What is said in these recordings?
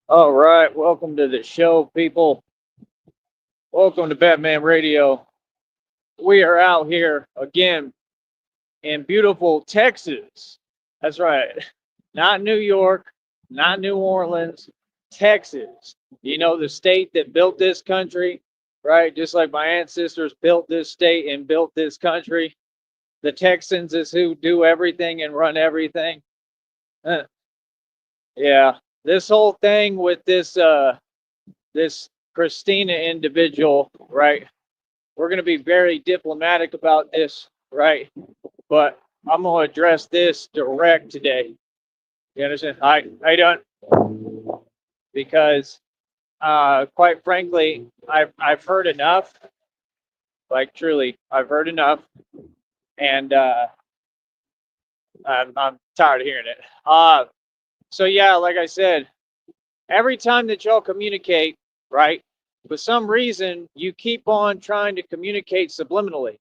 All right, welcome to the show, people. Welcome to Batman Radio. We are out here again in beautiful Texas. That's right, not New York, not New Orleans, Texas. You know, the state that built this country, right? Just like my ancestors built this state and built this country. The Texans is who do everything and run everything. Uh, yeah, this whole thing with this Christina individual, right? We're going to be very diplomatic about this, right? But I'm going to address this direct today. You understand? How you doing? Because, quite frankly, I've heard enough. Like truly, I've heard enough, and I'm tired of hearing it. So yeah, like I said, every time that y'all communicate, right? For some reason, you keep on trying to communicate subliminally.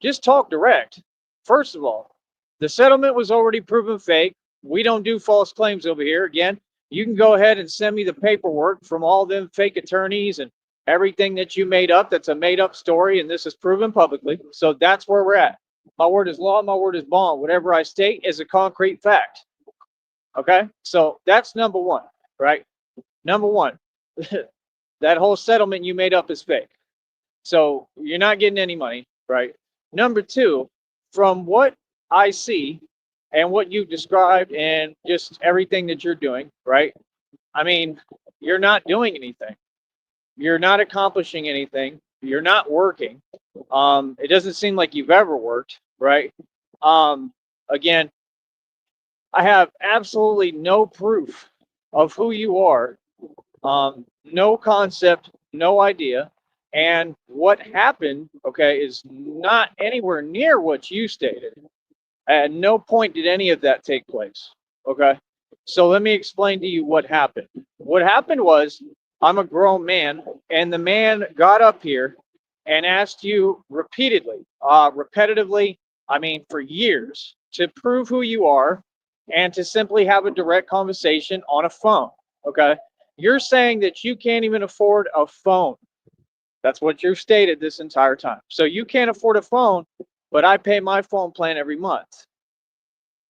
Just talk direct. First of all, the settlement was already proven fake. We don't do false claims over here. Again, you can go ahead and send me the paperwork from all them fake attorneys and everything that you made up that's a made up story, and this is proven publicly. So that's where we're at. My word is law, my word is bond. Whatever I state is a concrete fact. Okay? So that's number one, right? Number one, that whole settlement you made up is fake. So you're not getting any money, right? Number two, from what I see and what you described and just everything that you're doing, right? I mean, you're not doing anything. You're not accomplishing anything. You're not working. It doesn't seem like you've ever worked, right? Again, I have absolutely no proof of who you are, no concept, no idea. And what happened, okay, is not anywhere near what you stated. At no point did any of that take place. Okay. So let me explain to you what happened. What happened was I'm a grown man, and the man got up here and asked you repeatedly, repetitively, I mean, for years, to prove who you are and to simply have a direct conversation on a phone. Okay. You're saying that you can't even afford a phone. That's what you've stated this entire time. So you can't afford a phone, but I pay my phone plan every month.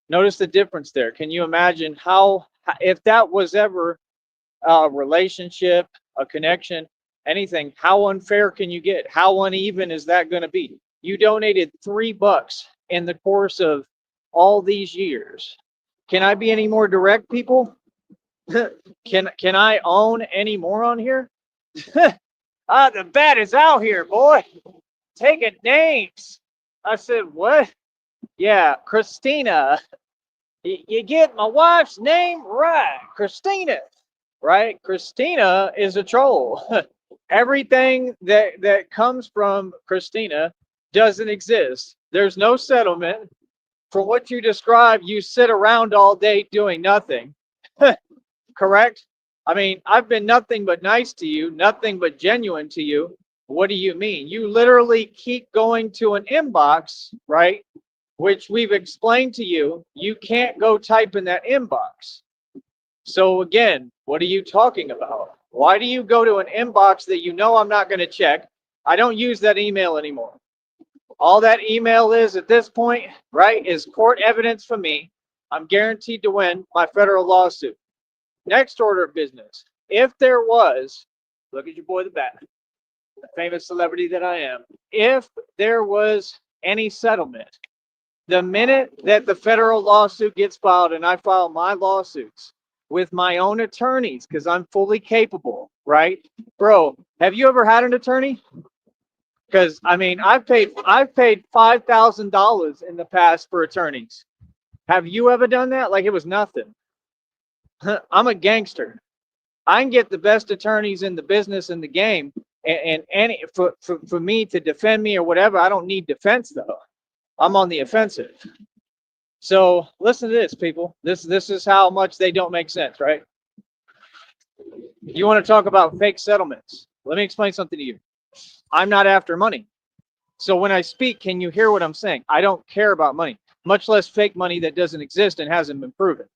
Notice the difference there. Can you imagine how, if that was ever a relationship, a connection, anything, how unfair can you get? How uneven is that going to be? You donated $3 in the course of all these years. Can I be any more direct, people? Can I own any more on here? The bat is out here, boy. Taking names. I said, what? Yeah, Christina. You get my wife's name right. Christina. Right? Christina is a troll. Everything that comes from Christina doesn't exist. There's no settlement. For what you describe, you sit around all day doing nothing. Correct? I mean, I've been nothing but nice to you, nothing but genuine to you. What do you mean? You literally keep going to an inbox, right? Which we've explained to you. You can't go type in that inbox. So again, what are you talking about? Why do you go to an inbox that you know I'm not going to check? I don't use that email anymore. All that email is at this point, right, is court evidence for me. I'm guaranteed to win my federal lawsuit. Next order of business. If there was, look at your boy the bat, the famous celebrity that I am. If there was any settlement, the minute that the federal lawsuit gets filed and I file my lawsuits with my own attorneys, because I'm fully capable, right? Bro, have you ever had an attorney? Because I mean, I've paid $5,000 in the past for attorneys. Have you ever done that? Like it was nothing. I'm a gangster. I can get the best attorneys in the business in the game, and any for me to defend me or whatever. I don't need defense though. I'm on the offensive. So listen to this, people. This is how much they don't make sense, right? You want to talk about fake settlements? Let me explain something to you. I'm not after money. So when I speak, can you hear what I'm saying? I don't care about money, much less fake money that doesn't exist and hasn't been proven.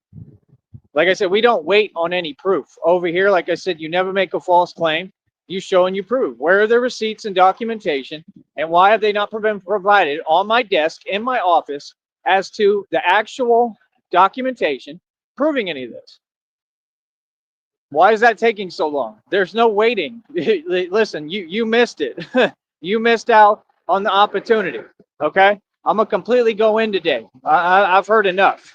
Like I said, we don't wait on any proof. Over here, like I said, you never make a false claim. You show and you prove. Where are the receipts and documentation, and why have they not been provided on my desk in my office as to the actual documentation proving any of this? Why is that taking so long? There's no waiting. Listen, you missed it. You missed out on the opportunity. Okay, I'm gonna completely go in today. I've heard enough.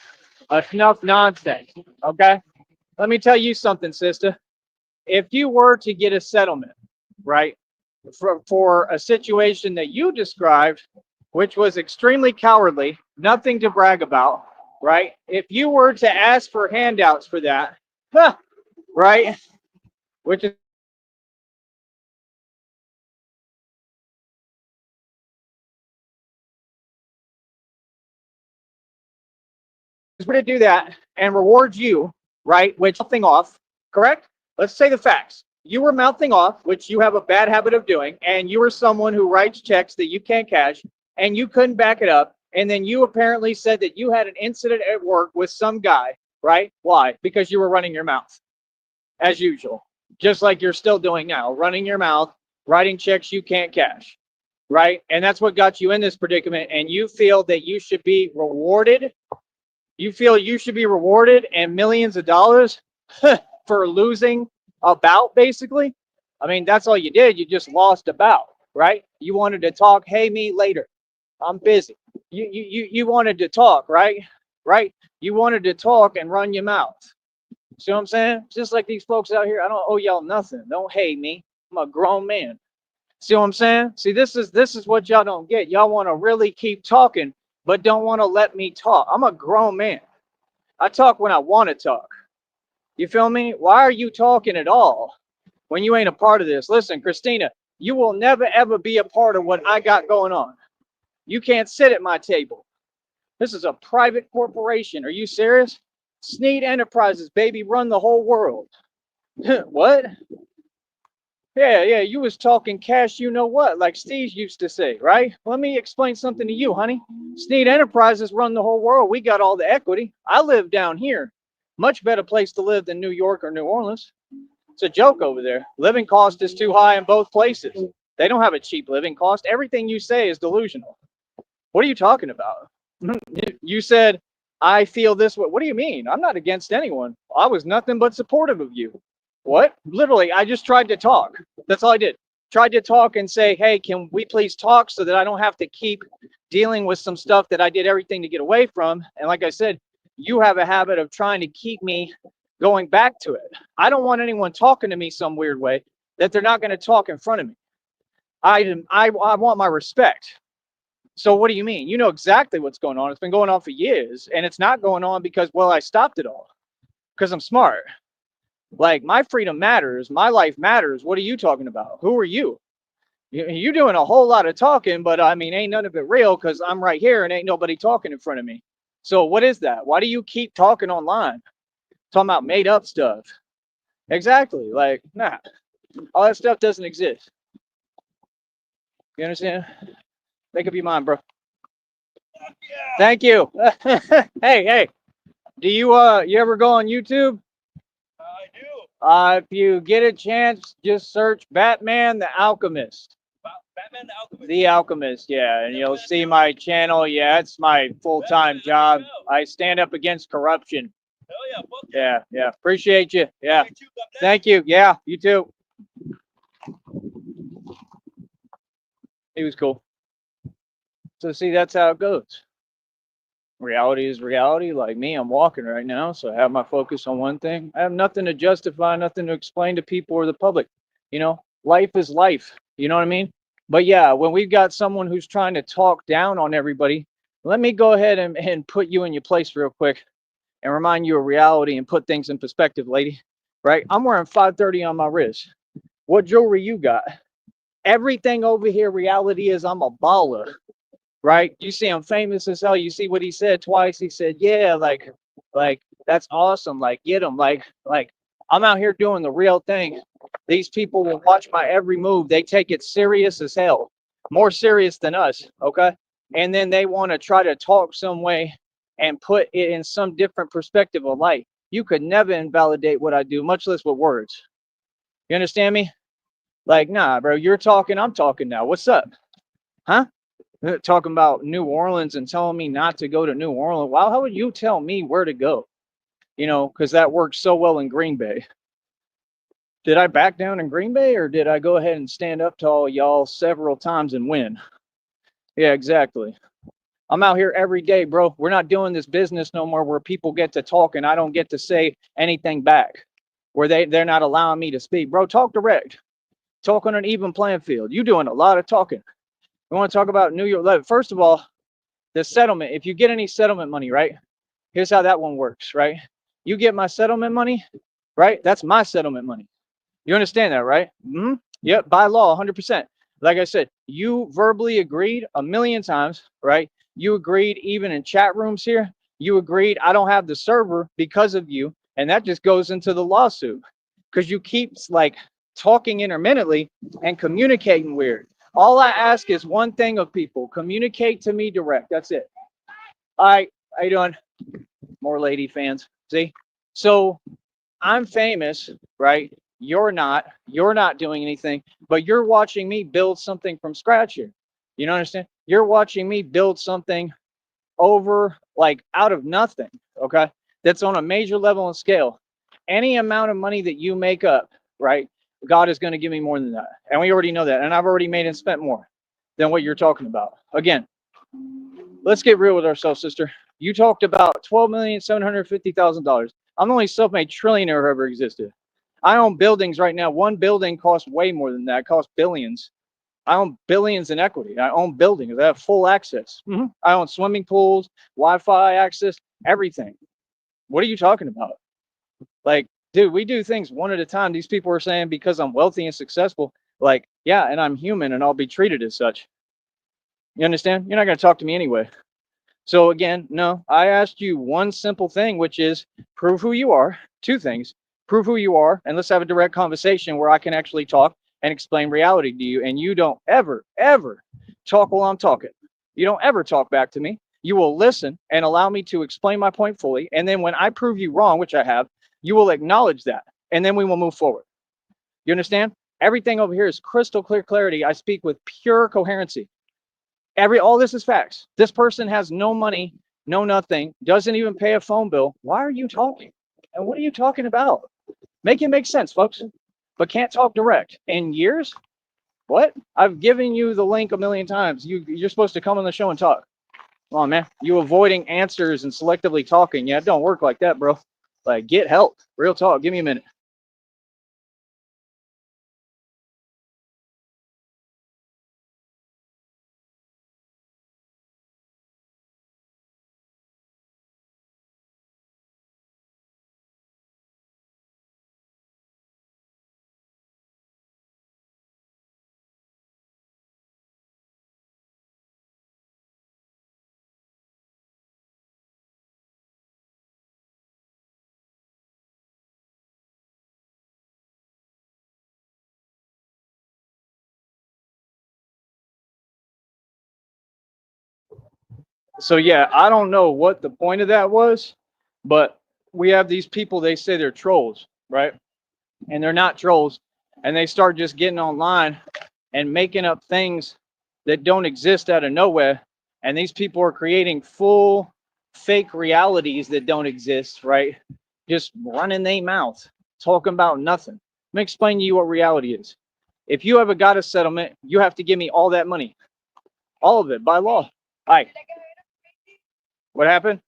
Enough nonsense. Okay, let me tell you something, sister. If you were to get a settlement, right, for a situation that you described, which was extremely cowardly, nothing to brag about, right? If you were to ask for handouts for that, huh, right, which is we're to do that and reward you, right, which mouthing off, correct? Let's say the facts. You were mouthing off, which you have a bad habit of doing, and you were someone who writes checks that you can't cash, and you couldn't back it up. And then you apparently said that you had an incident at work with some guy, right? Why? Because you were running your mouth, as usual, just like you're still doing now, running your mouth, writing checks you can't cash, right? And that's what got you in this predicament. And you feel that you should be rewarded. You feel you should be rewarded and millions of dollars for losing a bout, basically. I mean, that's all you did. You just lost a bout, right? You wanted to talk. Hey, me later. I'm busy. You wanted to talk, right? Right? You wanted to talk and run your mouth. See what I'm saying? Just like these folks out here, I don't owe y'all nothing. Don't hate me. I'm a grown man. See what I'm saying? See, this is what y'all don't get. Y'all want to really keep talking, but don't want to let me talk. I'm a grown man. I talk when I want to talk. You feel me? Why are you talking at all when you ain't a part of this? Listen, Christina, you will never ever be a part of what I got going on. You can't sit at my table. This is a private corporation. Are you serious? Sneed Enterprises, baby, run the whole world. What? Yeah, you was talking cash, you know what, like Steve used to say, right? Let me explain something to you, honey. Sneed Enterprises run the whole world. We got all the equity. I live down here. Much better place to live than New York or New Orleans. It's a joke over there. Living cost is too high in both places. They don't have a cheap living cost. Everything you say is delusional. What are you talking about? You said, I feel this way. What do you mean? I'm not against anyone. I was nothing but supportive of you. What? Literally, I just tried to talk. That's all I did. Tried to talk and say, hey, can we please talk so that I don't have to keep dealing with some stuff that I did everything to get away from. And like I said, you have a habit of trying to keep me going back to it. I don't want anyone talking to me some weird way that they're not going to talk in front of me. I want my respect. So what do you mean? You know exactly what's going on. It's been going on for years, and it's not going on because, well, I stopped it all because I'm smart. Like, my freedom matters. My life matters. What are you talking about? Who are you? You doing a whole lot of talking, but I mean, ain't none of it real because I'm right here and ain't nobody talking in front of me. So what is that? Why do you keep talking online? Talking about made up stuff. Exactly. Like, nah, all that stuff doesn't exist. You understand? Make up your mind, bro. Thank you. Hey, do you ever go on YouTube? I do. If you get a chance, just search Batman the Alchemist. Batman the Alchemist. The Alchemist, yeah, and you'll see my channel. Yeah, it's my full-time job. I stand up against corruption. Hell yeah, fuck Yeah. Appreciate you. Yeah. Thank you, God bless. Thank you. Yeah, you too. He was cool. So see, that's how it goes. Reality is reality. Like me, I'm walking right now, so I have my focus on one thing. I have nothing to justify, nothing to explain to people or the public. You know, life is life. You know what I mean? But yeah, when we've got someone who's trying to talk down on everybody, let me go ahead and put you in your place real quick and remind you of reality and put things in perspective, lady. Right? I'm wearing 530 on my wrist. What jewelry you got? Everything over here, reality is I'm a baller. Right? You see, I'm famous as hell. You see what he said twice. He said, "Yeah, like that's awesome. Like, get him. Like, I'm out here doing the real thing. These people will watch my every move. They take it serious as hell, more serious than us. Okay, and then they want to try to talk some way and put it in some different perspective of light. You could never invalidate what I do, much less with words. You understand me? Like, nah, bro, you're talking, I'm talking now. What's up? Huh? Talking about New Orleans and telling me not to go to New Orleans. Wow, how would you tell me where to go? You know, because that works so well in Green Bay. Did I back down in Green Bay, or did I go ahead and stand up to all y'all several times and win? Yeah, exactly. I'm out here every day, bro. We're not doing this business no more where people get to talk and I don't get to say anything back. Where they're not allowing me to speak. Bro, talk direct. Talk on an even playing field. You doing a lot of talking. We want to talk about New York. First of all, the settlement. If you get any settlement money, right? Here's how that one works, right? You get my settlement money, right? That's my settlement money. You understand that, right? Mm-hmm. Yep, by law, 100%. Like I said, you verbally agreed a million times, right? You agreed even in chat rooms here. You agreed I don't have the server because of you. And that just goes into the lawsuit because you keep like talking intermittently and communicating weird. All I ask is one thing of people: communicate to me direct. That's it. All right, how you doing? More lady fans. See? So I'm famous, right? You're not. You're not doing anything, but you're watching me build something from scratch here. You know, understand? You're watching me build something over, like, out of nothing, okay? That's on a major level and scale. Any amount of money that you make up, right? God is going to give me more than that. And we already know that. And I've already made and spent more than what you're talking about. Again, let's get real with ourselves, sister. You talked about $12,750,000. I'm the only self-made trillionaire who ever existed. I own buildings right now. One building costs way more than that. It costs billions. I own billions in equity. I own buildings. I have full access. I own swimming pools, Wi-Fi access, everything. What are you talking about? Like, dude, we do things one at a time. These people are saying because I'm wealthy and successful, like, yeah, and I'm human and I'll be treated as such. You understand? You're not going to talk to me anyway. So again, no, I asked you one simple thing, which is prove who you are. Two things: prove who you are, and let's have a direct conversation where I can actually talk and explain reality to you. And you don't ever, ever talk while I'm talking. You don't ever talk back to me. You will listen and allow me to explain my point fully. And then when I prove you wrong, which I have, you will acknowledge that. And then we will move forward. You understand? Everything over here is crystal clear clarity. I speak with pure coherency. All this is facts. This person has no money, no nothing, doesn't even pay a phone bill. Why are you talking? And what are you talking about? Make it make sense, folks. But can't talk direct. In years? What? I've given you the link a million times. You're supposed to come on the show and talk. Come on, man. You avoiding answers and selectively talking. Yeah, it don't work like that, bro. Like, get help. Real talk. Give me a minute. So yeah, I don't know what the point of that was, but we have these people, they say they're trolls, right? And they're not trolls. And they start just getting online and making up things that don't exist out of nowhere. And these people are creating full fake realities that don't exist, right? Just running their mouth, talking about nothing. Let me explain to you what reality is. If you ever got a settlement, you have to give me all that money, all of it by law. Hi. What happened?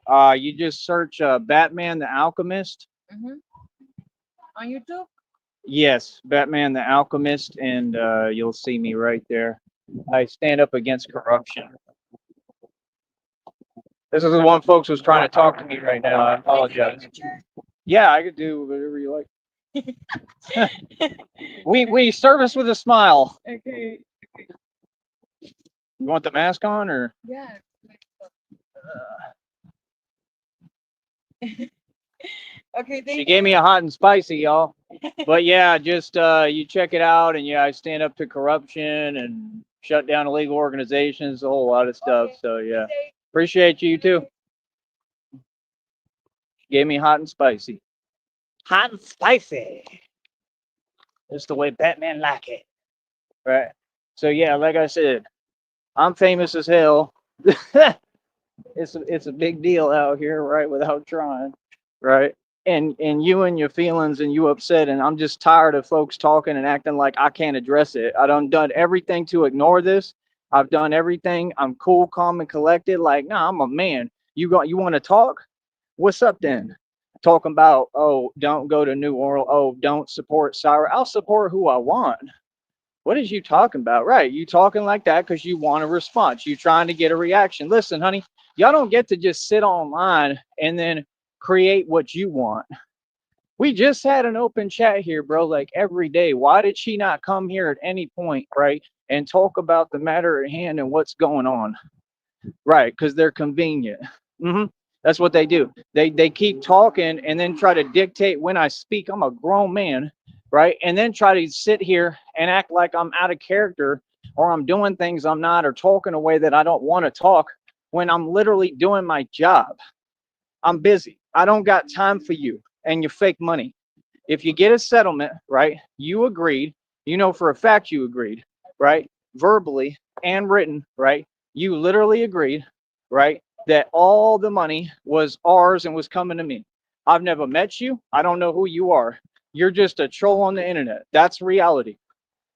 You just search Batman the Alchemist. On YouTube? Yes, Batman the Alchemist, and you'll see me right there. I stand up against corruption. This is the one folks was trying to talk to me right now. I apologize. Yeah, I could do whatever you like. we service with a smile. Okay. You want the mask on or? Yeah. Okay, She thank gave you. me a hot and spicy, y'all. But yeah, just you check it out, and yeah, I stand up to corruption and shut down illegal organizations, a whole lot of stuff. Okay, So yeah, good day. appreciate you too. She gave me hot and spicy. Hot and spicy. Just the way Batman like it. Right. So yeah, like I said, I'm famous as hell. It's a big deal out here, right? Without trying, right? And you and your feelings and you upset, and I'm just tired of folks talking and acting like I can't address it. I done everything to ignore this. I've done everything. I'm cool, calm, and collected. Like, nah, I'm a man. You want to talk? What's up then? Talking about, oh, don't go to New Orleans. Oh, don't support Cyrus. I'll support who I want. What is you talking about? Right. You talking like that because you want a response. You trying to get a reaction. Listen, honey, y'all don't get to just sit online and then create what you want. We just had an open chat here, bro, like every day. Why did she not come here at any point, right? And talk about the matter at hand and what's going on? Right, because they're convenient. That's what they do. They keep talking and then try to dictate when I speak. I'm a grown man, right? And then try to sit here and act like I'm out of character or I'm doing things I'm not or talking a way that I don't want to talk when I'm literally doing my job. I'm busy. I don't got time for you and your fake money. If you get a settlement, right, you agreed, you know for a fact you agreed, right, verbally and written, right, you literally agreed, right, that all the money was ours and was coming to me. I've never met you. I don't know who you are. You're just a troll on the internet. That's reality.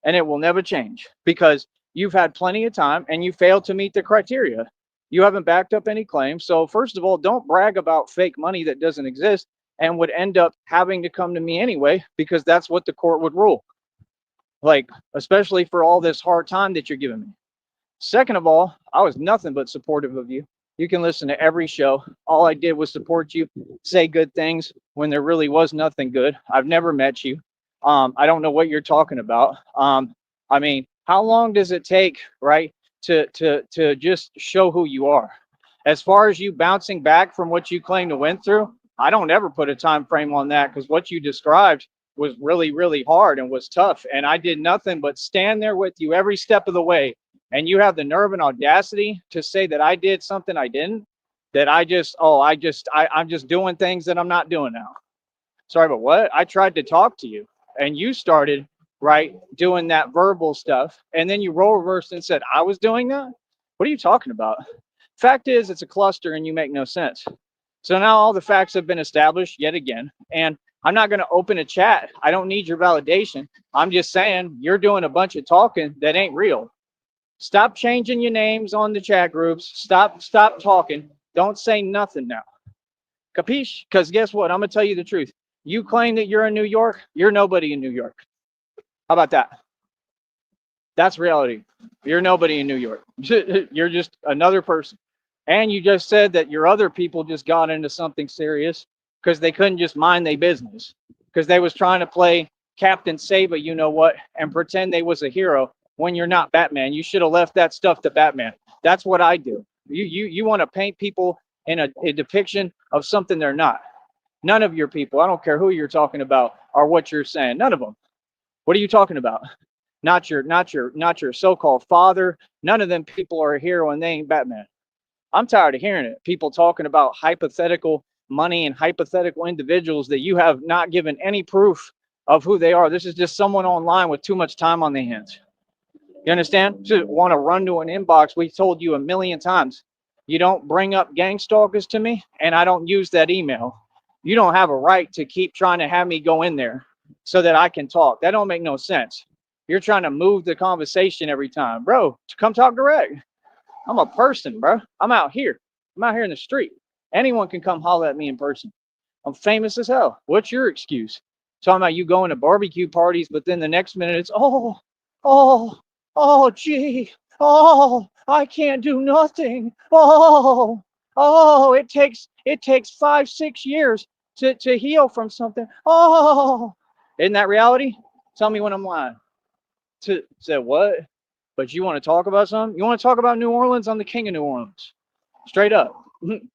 And it will never change because you've had plenty of time and you failed to meet the criteria. You haven't backed up any claims. So, first of all, don't brag about fake money that doesn't exist and would end up having to come to me anyway because that's what the court would rule. Like, especially for all this hard time that you're giving me. Second of all, I was nothing but supportive of you. You can listen to every show. All I did was support you, say good things when there really was nothing good. I've never met you. I don't know what you're talking about. I mean, how long does it take, right, to just show who you are? As far as you bouncing back from what you claim to went through, I don't ever put a time frame on that because what you described was really, really hard and was tough. And I did nothing but stand there with you every step of the way. And you have the nerve and audacity to say that I did something I didn't, that I'm just doing things that I'm not doing now. Sorry, but what? I tried to talk to you and you started, right, doing that verbal stuff. And then you role reversed and said, I was doing that? What are you talking about? Fact is, it's a cluster and you make no sense. So now all the facts have been established yet again. And I'm not going to open a chat. I don't need your validation. I'm just saying you're doing a bunch of talking that ain't real. Stop changing your names on the chat groups. Stop talking. Don't say nothing now. Capiche? Because guess what? I'm going to tell you the truth. You claim that you're in New York. You're nobody in New York. How about that? That's reality. You're nobody in New York. You're just another person. And you just said that your other people just got into something serious because they couldn't just mind their business because they was trying to play Captain Saba, you know what, and pretend they was a hero when you're not Batman. You should have left that stuff to Batman. That's what I do. You want to paint people in a depiction of something they're not. None of your people, I don't care who you're talking about or what you're saying. None of them. What are you talking about? Not your so-called father. None of them people are a hero and they ain't Batman. I'm tired of hearing it. People talking about hypothetical money and hypothetical individuals that you have not given any proof of who they are. This is just someone online with too much time on their hands. You understand? Just want to run to an inbox. We told you a million times. You don't bring up gang stalkers to me, and I don't use that email. You don't have a right to keep trying to have me go in there so that I can talk. That don't make no sense. You're trying to move the conversation every time. Bro, come talk direct. I'm a person, bro. I'm out here. I'm out here in the street. Anyone can come holler at me in person. I'm famous as hell. What's your excuse? Talking about you going to barbecue parties, but then the next minute it's, oh, gee, I can't do nothing. It takes 5, 6 years to heal from something. Isn't that reality? Tell me when I'm lying. To say what? But you want to talk about something? You want to talk about New Orleans? I'm the king of New Orleans. Straight up.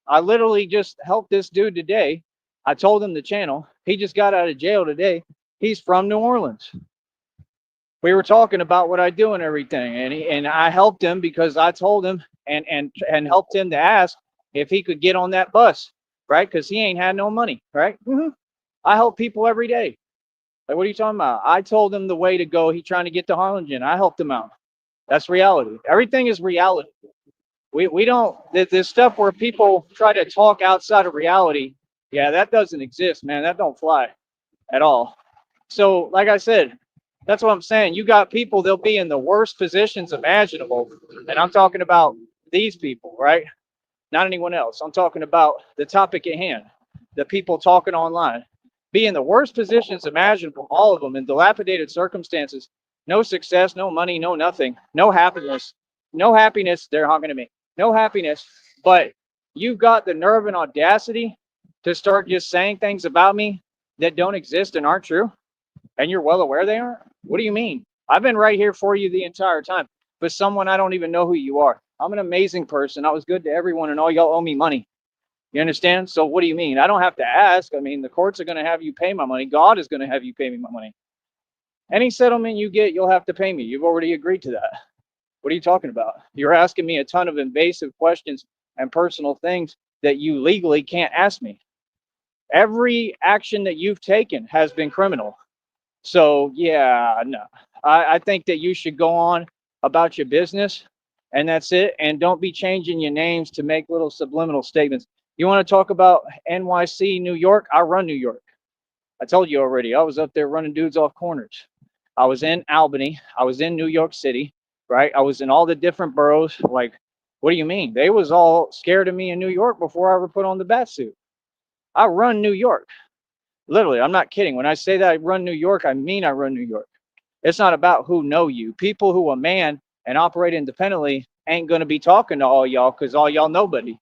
I literally just helped this dude today. I told him the channel. He just got out of jail today. He's from New Orleans. We were talking about what I do and everything, and I helped him because I told him and helped him to ask if he could get on that bus, right? Because he ain't had no money, right? I help people every day. Like, what are you talking about? I told him the way to go. He trying to get to Harlingen. I helped him out. That's reality. Everything is reality. We don't, this stuff where people try to talk outside of reality, yeah, that doesn't exist, man. That don't fly at all. So, like I said, that's what I'm saying. You got people, they'll be in the worst positions imaginable. And I'm talking about these people, right? Not anyone else. I'm talking about the topic at hand, the people talking online. Be in the worst positions imaginable, all of them in dilapidated circumstances. No success, no money, no nothing, no happiness. No happiness, they're honking at me. No happiness, but you've got the nerve and audacity to start just saying things about me that don't exist and aren't true, and you're well aware they aren't? What do you mean? I've been right here for you the entire time, but someone I don't even know who you are. I'm an amazing person. I was good to everyone, and all y'all owe me money. You understand? So what do you mean? I don't have to ask. I mean, the courts are going to have you pay my money. God is going to have you pay me my money. Any settlement you get, you'll have to pay me. You've already agreed to that. What are you talking about? You're asking me a ton of invasive questions and personal things that you legally can't ask me. Every action that you've taken has been criminal. So yeah, no. I think that you should go on about your business, and that's it. And don't be changing your names to make little subliminal statements. You want to talk about NYC, New York? I run New York. I told you already. I was up there running dudes off corners. I was in Albany. I was in New York City, right? I was in all the different boroughs. Like, what do you mean? They was all scared of me in New York before I ever put on the bat suit. I run New York. Literally, I'm not kidding. When I say that I run New York, I mean I run New York. It's not about who know you. People who are man and operate independently ain't going to be talking to all y'all because all y'all nobody.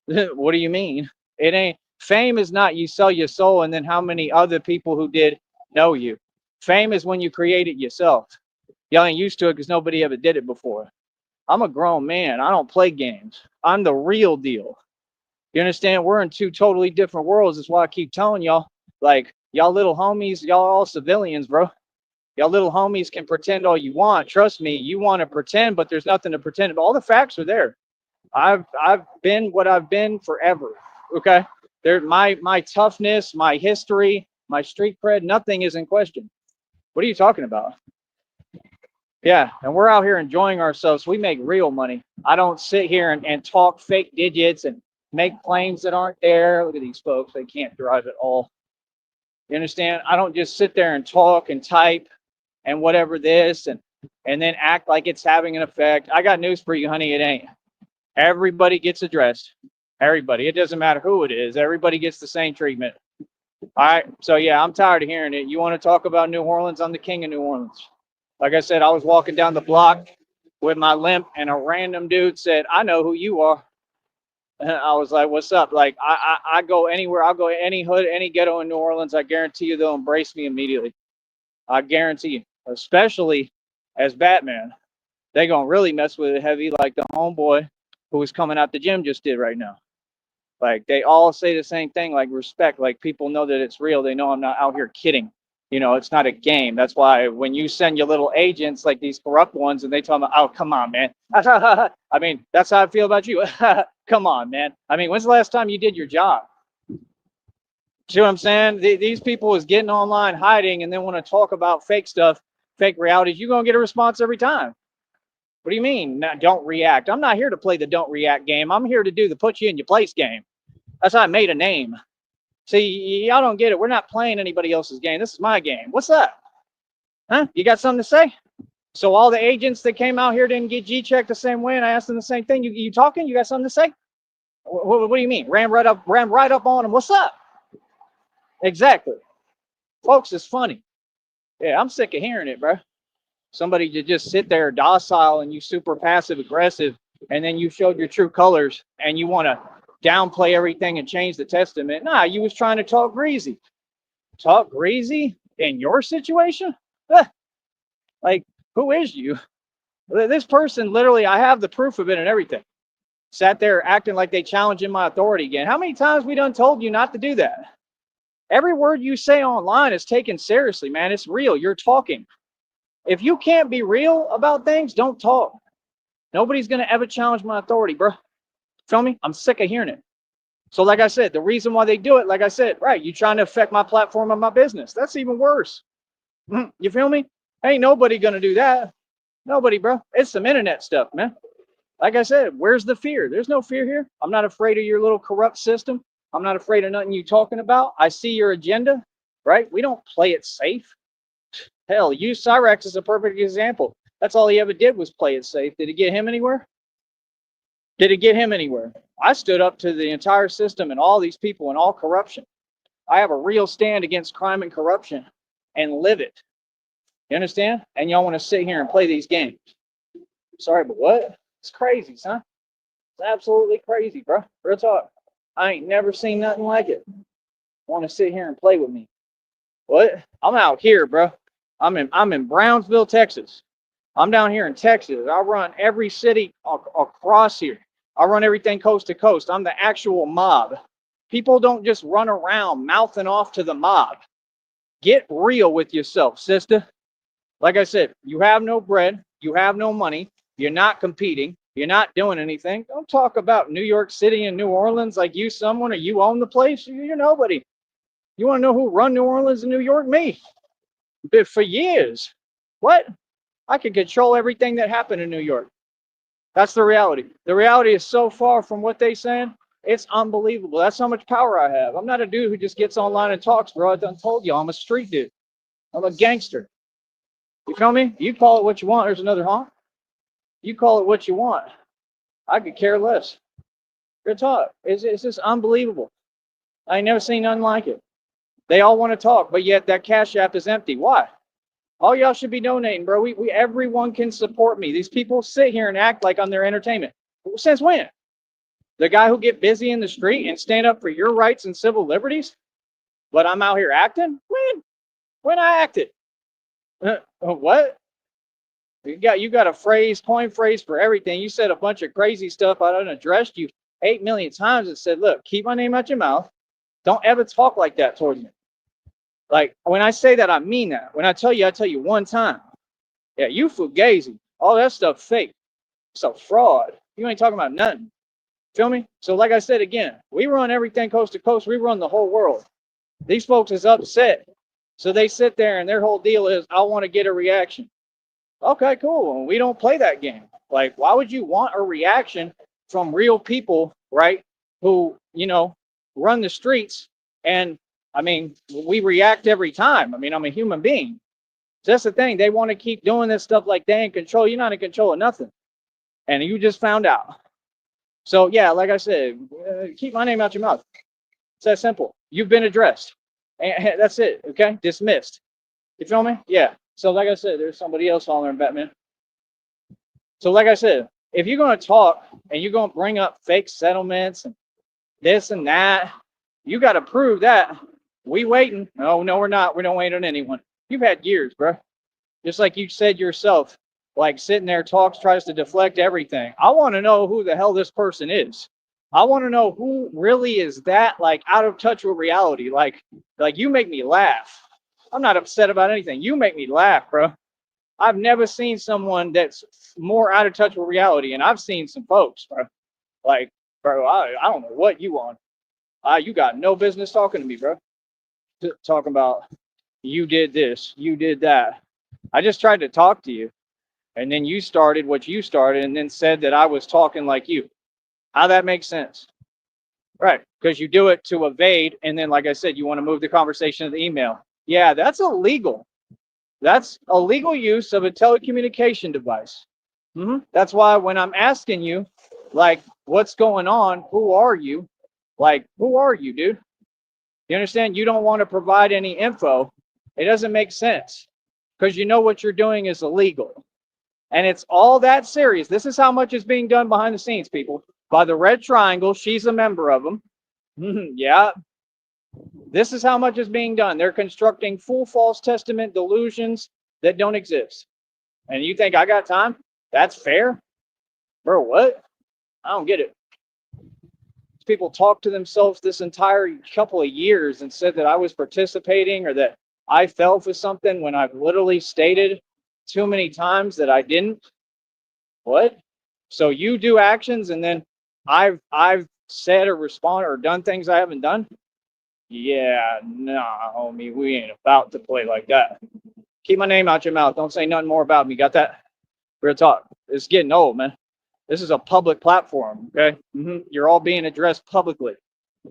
What do you mean? It ain't. Fame is not you sell your soul and then how many other people who did know you. Fame is when you create it yourself. Y'all ain't used to it because nobody ever did it before. I'm a grown man. I don't play games. I'm the real deal. You understand? We're in two totally different worlds. That's why I keep telling y'all, like, y'all little homies, y'all all civilians, bro. Y'all little homies can pretend all you want. Trust me, you want to pretend, but there's nothing to pretend. All the facts are there. I've been what I've been forever. Okay. There, my toughness, my history, my street cred, nothing is in question. What are you talking about? Yeah, and we're out here enjoying ourselves. We make real money. I don't sit here and talk fake digits and make claims that aren't there. Look at these folks. They can't drive at all. You understand? I don't just sit there and talk and type and whatever this and then act like it's having an effect. I got news for you, honey. It ain't. Everybody gets addressed. Everybody. It doesn't matter who it is. Everybody gets the same treatment. All right. So, yeah, I'm tired of hearing it. You want to talk about New Orleans? I'm the king of New Orleans. Like I said, I was walking down the block with my limp and a random dude said, I know who you are. And I was like, what's up? Like, I go anywhere. I'll go any hood, any ghetto in New Orleans. I guarantee you they'll embrace me immediately. I guarantee you, especially as Batman. They going to really mess with it heavy like the homeboy who was coming out the gym just did right now. Like, they all say the same thing, like respect. Like, people know that it's real. They know I'm not out here kidding. You know, it's not a game. That's why when you send your little agents, like these corrupt ones, and they tell me, oh, come on, man. I mean, that's how I feel about you. Come on, man. I mean, when's the last time you did your job? See what I'm saying? These people is getting online, hiding, and then want to talk about fake stuff, fake realities. You're going to get a response every time. What do you mean? Now, don't react. I'm not here to play the don't react game. I'm here to do the put you in your place game. That's how I made a name. See, y'all don't get it. We're not playing anybody else's game. This is my game. What's up? Huh? You got something to say? So all the agents that came out here didn't get G-checked the same way, and I asked them the same thing. You talking? You got something to say? What do you mean? Ran right up on them. What's up? Exactly. Folks, it's funny. Yeah, I'm sick of hearing it, bro. Somebody to just sit there docile and you super passive aggressive, and then you showed your true colors and you want to downplay everything and change the testament. Nah, you was trying to talk greasy. Talk greasy in your situation? Like, who is you? This person literally, I have the proof of it and everything. Sat there acting like they challenging my authority again. How many times we done told you not to do that? Every word you say online is taken seriously, man. It's real. You're talking. If you can't be real about things, don't talk. Nobody's going to ever challenge my authority, bro. Feel me? I'm sick of hearing it. So like I said, the reason why they do it, like I said, right, you trying to affect my platform and my business. That's even worse. You feel me? Ain't nobody going to do that. Nobody, bro. It's some internet stuff, man. Like I said, where's the fear? There's no fear here. I'm not afraid of your little corrupt system. I'm not afraid of nothing you talking about. I see your agenda, right? We don't play it safe. Hell, Cyrex is a perfect example. That's all he ever did was play it safe. Did it get him anywhere? Did it get him anywhere? I stood up to the entire system and all these people and all corruption. I have a real stand against crime and corruption and live it. You understand? And y'all want to sit here and play these games. Sorry, but what? It's crazy, son. It's absolutely crazy, bro. Real talk. I ain't never seen nothing like it. Want to sit here and play with me? What? I'm out here, bro. I'm in Brownsville, Texas. I'm down here in Texas. I run every city across here. I run everything coast to coast. I'm the actual mob. People don't just run around mouthing off to the mob. Get real with yourself, sister. Like I said, you have no bread. You have no money. You're not competing. You're not doing anything. Don't talk about New York City and New Orleans like you someone or you own the place. You're nobody. You want to know who run New Orleans and New York? Me. But for years. What? I can control everything that happened in New York. That's the reality. The reality is so far from what they saying. It's unbelievable. That's how much power I have. I'm not a dude who just gets online and talks, bro. I done told you I'm a street dude. I'm a gangster. You feel me? You call it what you want. There's another honk. You call it what you want. I could care less. Good talk. It's just unbelievable. I ain't never seen nothing like it. They all want to talk, but yet that Cash App is empty. Why? All y'all should be donating, bro. Everyone can support me. These people sit here and act like I'm their entertainment. Since when? The guy who get busy in the street and stand up for your rights and civil liberties? But I'm out here acting? When I acted? What? You got a coin phrase for everything. You said a bunch of crazy stuff. I done addressed you 8 million times and said, look, keep my name out your mouth. Don't ever talk like that towards me. Like, when I say that, I mean that. When I tell you one time. Yeah, you fugazi. All that stuff fake. It's a fraud. You ain't talking about nothing. Feel me? So like I said again, we run everything coast to coast. We run the whole world. These folks is upset. So they sit there and their whole deal is, I want to get a reaction. Okay, cool. We don't play that game. Like, why would you want a reaction from real people, right? Who, run the streets. And I mean, we react every time. I mean, I'm a human being. So that's the thing. They want to keep doing this stuff like they in control. You're not in control of nothing. And you just found out. So yeah, like I said, keep my name out your mouth. It's that simple. You've been addressed. And that's it. Okay? Dismissed. You feel me? Yeah. So like I said, there's somebody else hollering, Batman. So like I said, if you're going to talk and you're going to bring up fake settlements and this and that, you got to prove that. We waiting. No, we're not. We don't wait on anyone. You've had years, bro. Just like you said yourself, like sitting there tries to deflect everything. I want to know who the hell this person is. I want to know who really is that, like, out of touch with reality. Like you make me laugh. I'm not upset about anything. You make me laugh, bro. I've never seen someone that's more out of touch with reality, and I've seen some folks, bro. Like, bro, I don't know what you want. You got no business talking to me, bro. Talking about you did this, you did that. I just tried to talk to you, and then you started what you started, and then said that I was talking like you. How that makes sense? Right, because you do it to evade, and then, like I said, you want to move the conversation to the email. Yeah, that's illegal. That's illegal use of a telecommunication device. That's why when I'm asking you, like, what's going on? Who are you? Like, who are you, dude? You understand? You don't want to provide any info. It doesn't make sense because you know what you're doing is illegal. And it's all that serious. This is how much is being done behind the scenes, people. By the Red Triangle. She's a member of them. Yeah. This is how much is being done. They're constructing full false testament delusions that don't exist. And you think I got time? That's fair? Bro, what? I don't get it. People talked to themselves this entire couple of years and said that I was participating or that I fell for something when I've literally stated too many times that I didn't. What? So you do actions and then I've said or responded or done things I haven't done? Yeah, nah, homie, we ain't about to play like that. Keep my name out your mouth. Don't say nothing more about me. Got that? Real talk. It's getting old, man. This is a public platform, okay? You're all being addressed publicly.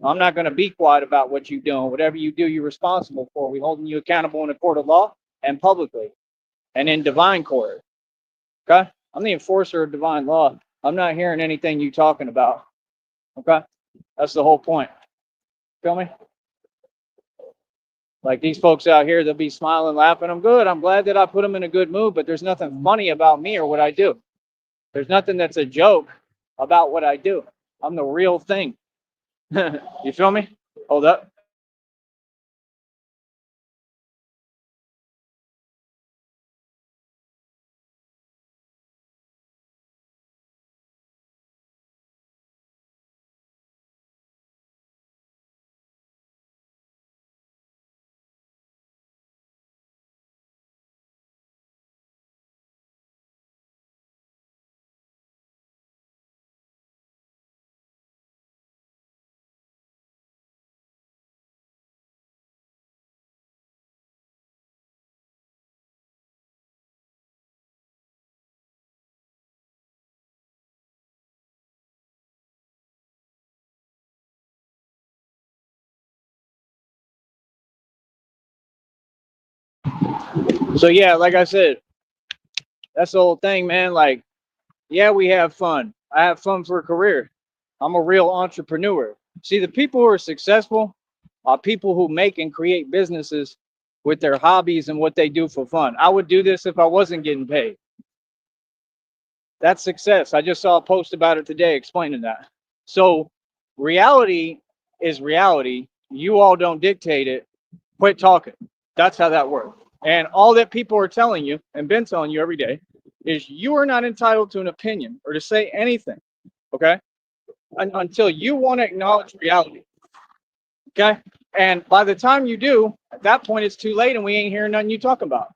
I'm not going to be quiet about what you're doing. Whatever you do, you're responsible for. We're holding you accountable in a court of law and publicly and in divine court, okay? I'm the enforcer of divine law. I'm not hearing anything you talking about, okay? That's the whole point. Feel me? Like these folks out here, they'll be smiling, laughing. I'm good. I'm glad that I put them in a good mood, but there's nothing funny about me or what I do. There's nothing that's a joke about what I do. I'm the real thing. You feel me? Hold up. So yeah, like I said, that's the whole thing, man. Like, yeah, we have fun. I have fun for a career. I'm a real entrepreneur. See, the people who are successful are people who make and create businesses with their hobbies and what they do for fun. I would do this if I wasn't getting paid. That's success. I just saw a post about it today explaining that. So reality is reality. You all don't dictate it. Quit talking. That's how that works. And all that people are telling you and been telling you every day is you are not entitled to an opinion or to say anything. Okay? Until you want to acknowledge reality. Okay? And by the time you do, at that point it's too late and we ain't hearing nothing you talking about.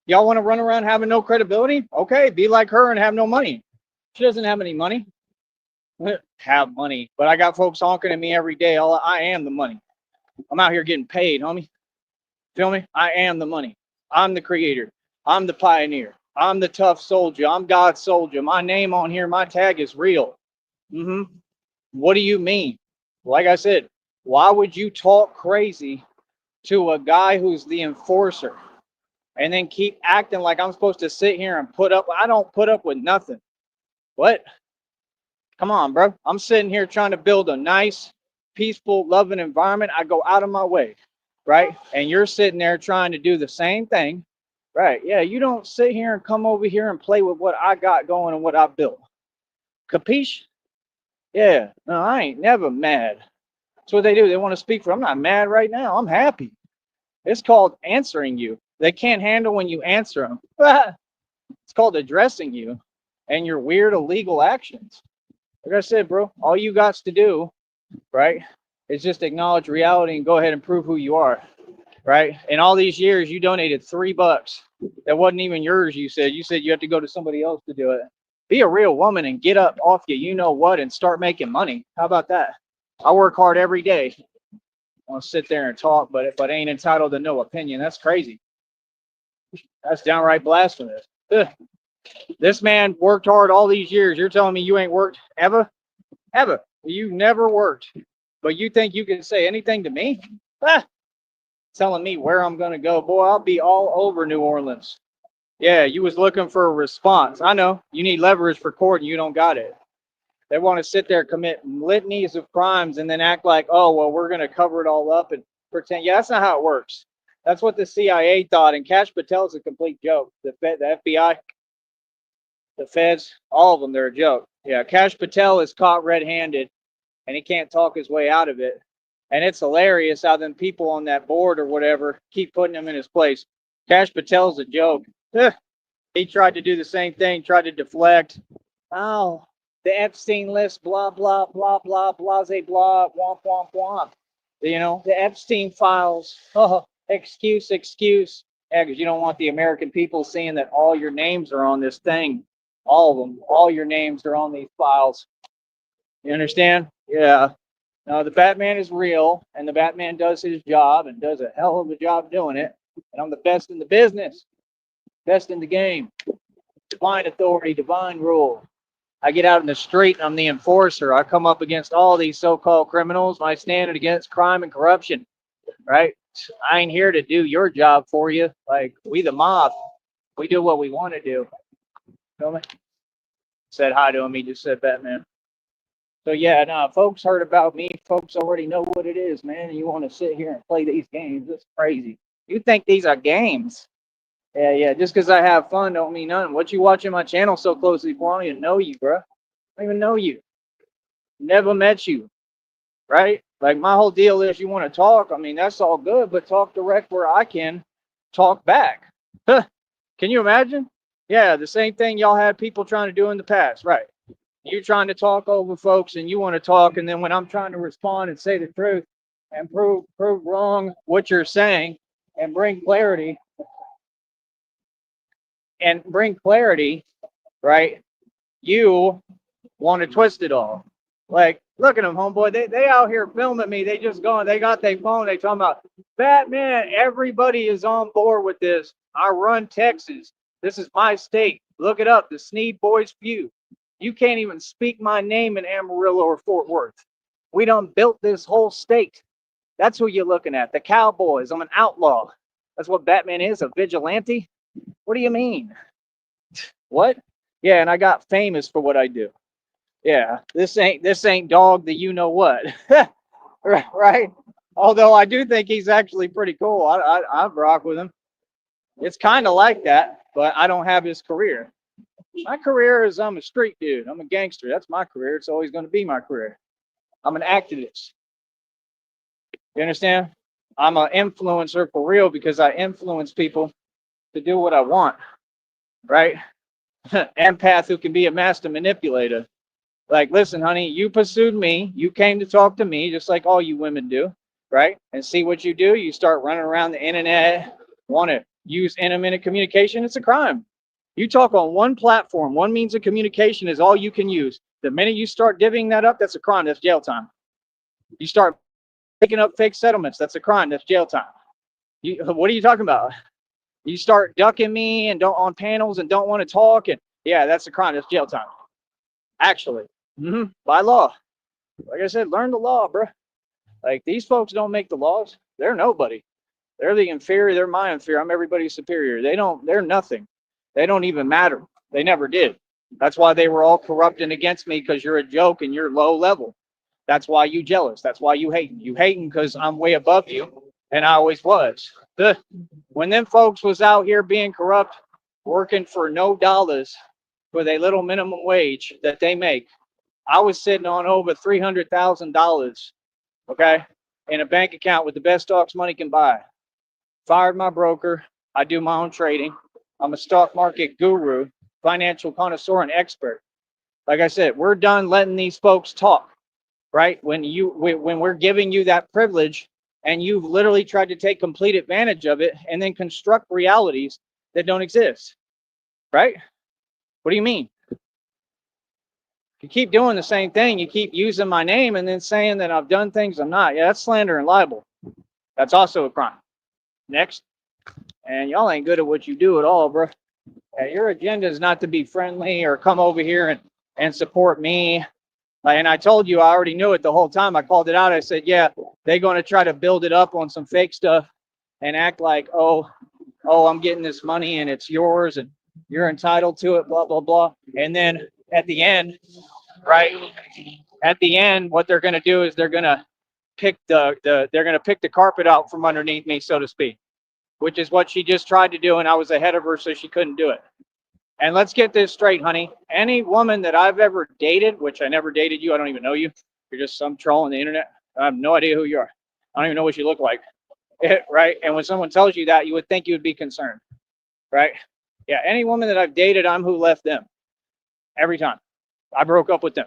Y'all want to run around having no credibility? Okay, be like her and have no money. She doesn't have any money. Have money. But I got folks honking at me every day. I am the money. I'm out here getting paid, homie. Feel me? I am the money. I'm the creator. I'm the pioneer. I'm the tough soldier. I'm God's soldier. My name on here, my tag is real. What do you mean? Like I said, why would you talk crazy to a guy who's the enforcer and then keep acting like I'm supposed to sit here and put up? I don't put up with nothing. What? Come on, bro. I'm sitting here trying to build a nice, peaceful, loving environment. I go out of my way, right? And you're sitting there trying to do the same thing, right? Yeah, you don't sit here and come over here and play with what I got going and what I built. Capiche? Yeah, no, I ain't never mad. That's what they do. They want to speak for. I'm not mad right now. I'm happy. It's called answering you. They can't handle when you answer them. It's called addressing you and your weird illegal actions. Like I said, bro, all you got to do, right, is just acknowledge reality and go ahead and prove who you are, right? In all these years, you donated $3. That wasn't even yours, you said. You said you have to go to somebody else to do it. Be a real woman and get up off you know what and start making money. How about that? I work hard every day. I want to sit there and talk, but ain't entitled to no opinion. That's crazy. That's downright blasphemous. Ugh. This man worked hard all these years. You're telling me you ain't worked ever? Ever. You never worked. But you think you can say anything to me? Telling me where I'm going to go. Boy, I'll be all over New Orleans. Yeah, you was looking for a response. I know. You need leverage for court and you don't got it. They want to sit there, commit litanies of crimes, and then act like, oh, well, we're going to cover it all up and pretend. Yeah, that's not how it works. That's what the CIA thought. And Kash Patel's a complete joke. The FBI, the feds, all of them, they're a joke. Yeah, Kash Patel is caught red-handed, and he can't talk his way out of it. And it's hilarious how them people on that board or whatever keep putting him in his place. Kash Patel's a joke. He tried to do the same thing, tried to deflect. Oh, the Epstein list, blah, blah, blah, blah, blase, blah, womp, womp, womp. You know, the Epstein files. Oh, excuse. Yeah, because you don't want the American people seeing that all your names are on this thing. All of them. All your names are on these files. You understand? Yeah. No, the Batman is real, and the Batman does his job and does a hell of a job doing it. And I'm the best in the business, best in the game. Divine authority, divine rule. I get out in the street and I'm the enforcer. I come up against all these so-called criminals. I stand against crime and corruption, right? I ain't here to do your job for you. Like, we the mob. We do what we want to do. Feel me? Said hi to him. He just said Batman. So yeah, no, folks heard about me. Folks already know what it is, man. And you want to sit here and play these games. It's crazy. You think these are games. Yeah. Just because I have fun don't mean nothing. What you watching my channel so closely for? I don't even know you, bro. I don't even know you. Never met you, right? Like, my whole deal is you want to talk. I mean, that's all good, but talk direct where I can talk back. Can you imagine? Yeah, the same thing y'all had people trying to do in the past, right? You trying to talk over folks and you want to talk, and then when I'm trying to respond and say the truth and prove wrong what you're saying and bring clarity, right? You want to twist it all. Like, look at them, homeboy. They out here filming me. They just going, they got their phone. They talking about, Batman, everybody is on board with this. I run Texas. This is my state. Look it up, the Sneed Boys Feud. You can't even speak my name in Amarillo or Fort Worth. We done built this whole state. That's who you're looking at. The Cowboys. I'm an outlaw. That's what Batman is, a vigilante. What do you mean? What? Yeah, and I got famous for what I do. Yeah, this ain't dog the you know what. Right? Although I do think he's actually pretty cool. I rock with him. It's kind of like that, but I don't have his career. My career is I'm a street dude. I'm a gangster. That's my career. It's always going to be my career. I'm an activist. You understand? I'm an influencer for real because I influence people to do what I want, right? Empath who can be a master manipulator. Like, listen, honey, you pursued me. You came to talk to me just like all you women do, right? And see what you do. You start running around the internet, want to use intimate communication. It's a crime. You talk on one platform, one means of communication is all you can use. The minute you start divvying that up, that's a crime. That's jail time. You start picking up fake settlements. That's a crime. That's jail time. What are you talking about? You start ducking me and don't on panels and don't want to talk, and yeah, that's a crime. That's jail time. Actually, by law. Like I said, learn the law, bro. Like, these folks don't make the laws. They're nobody. They're the inferior. They're my inferior. I'm everybody's superior. They're nothing. They don't even matter. They never did. That's why they were all corrupting against me, because you're a joke and you're low level. That's why you jealous. That's why you hating. You hating because I'm way above you, and I always was. When them folks was out here being corrupt, working for no dollars for their little minimum wage that they make, I was sitting on over $300,000, okay, in a bank account with the best stocks money can buy. Fired my broker. I do my own trading. I'm a stock market guru, financial connoisseur and expert. Like I said, we're done letting these folks talk, right? When we're giving you that privilege and you've literally tried to take complete advantage of it and then construct realities that don't exist, right? What do you mean? You keep doing the same thing. You keep using my name and then saying that I've done things I'm not. Yeah, that's slander and libel. That's also a crime. Next. And y'all ain't good at what you do at all, bro. Your agenda is not to be friendly or come over here and support me. And I told you, I already knew it the whole time. I called it out. I said, yeah, they're going to try to build it up on some fake stuff and act like, oh, I'm getting this money and it's yours and you're entitled to it, blah, blah, blah. And then at the end, right? At the end, what they're going to do is they're going to pick the carpet out from underneath me, so to speak, which is what she just tried to do, and I was ahead of her, so she couldn't do it. And let's get this straight, honey. Any woman that I've ever dated, which I never dated you, I don't even know you. You're just some troll on the internet. I have no idea who you are. I don't even know what you look like, right? And when someone tells you that, you would think you would be concerned, right? Yeah, any woman that I've dated, I'm who left them every time. I broke up with them.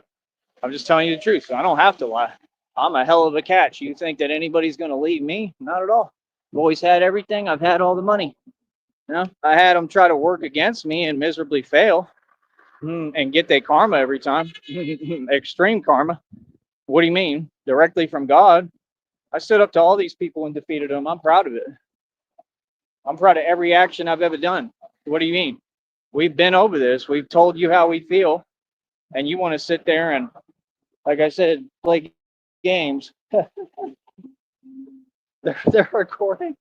I'm just telling you the truth. So I don't have to lie. I'm a hell of a catch. You think that anybody's going to leave me? Not at all. I've always had everything. I've had all the money. You know, I had them try to work against me and miserably fail and get their karma every time. Extreme karma. What do you mean? Directly from God. I stood up to all these people and defeated them. I'm proud of it. I'm proud of every action I've ever done. What do you mean? We've been over this. We've told you how we feel. And you want to sit there and, like I said, play games. They're recording.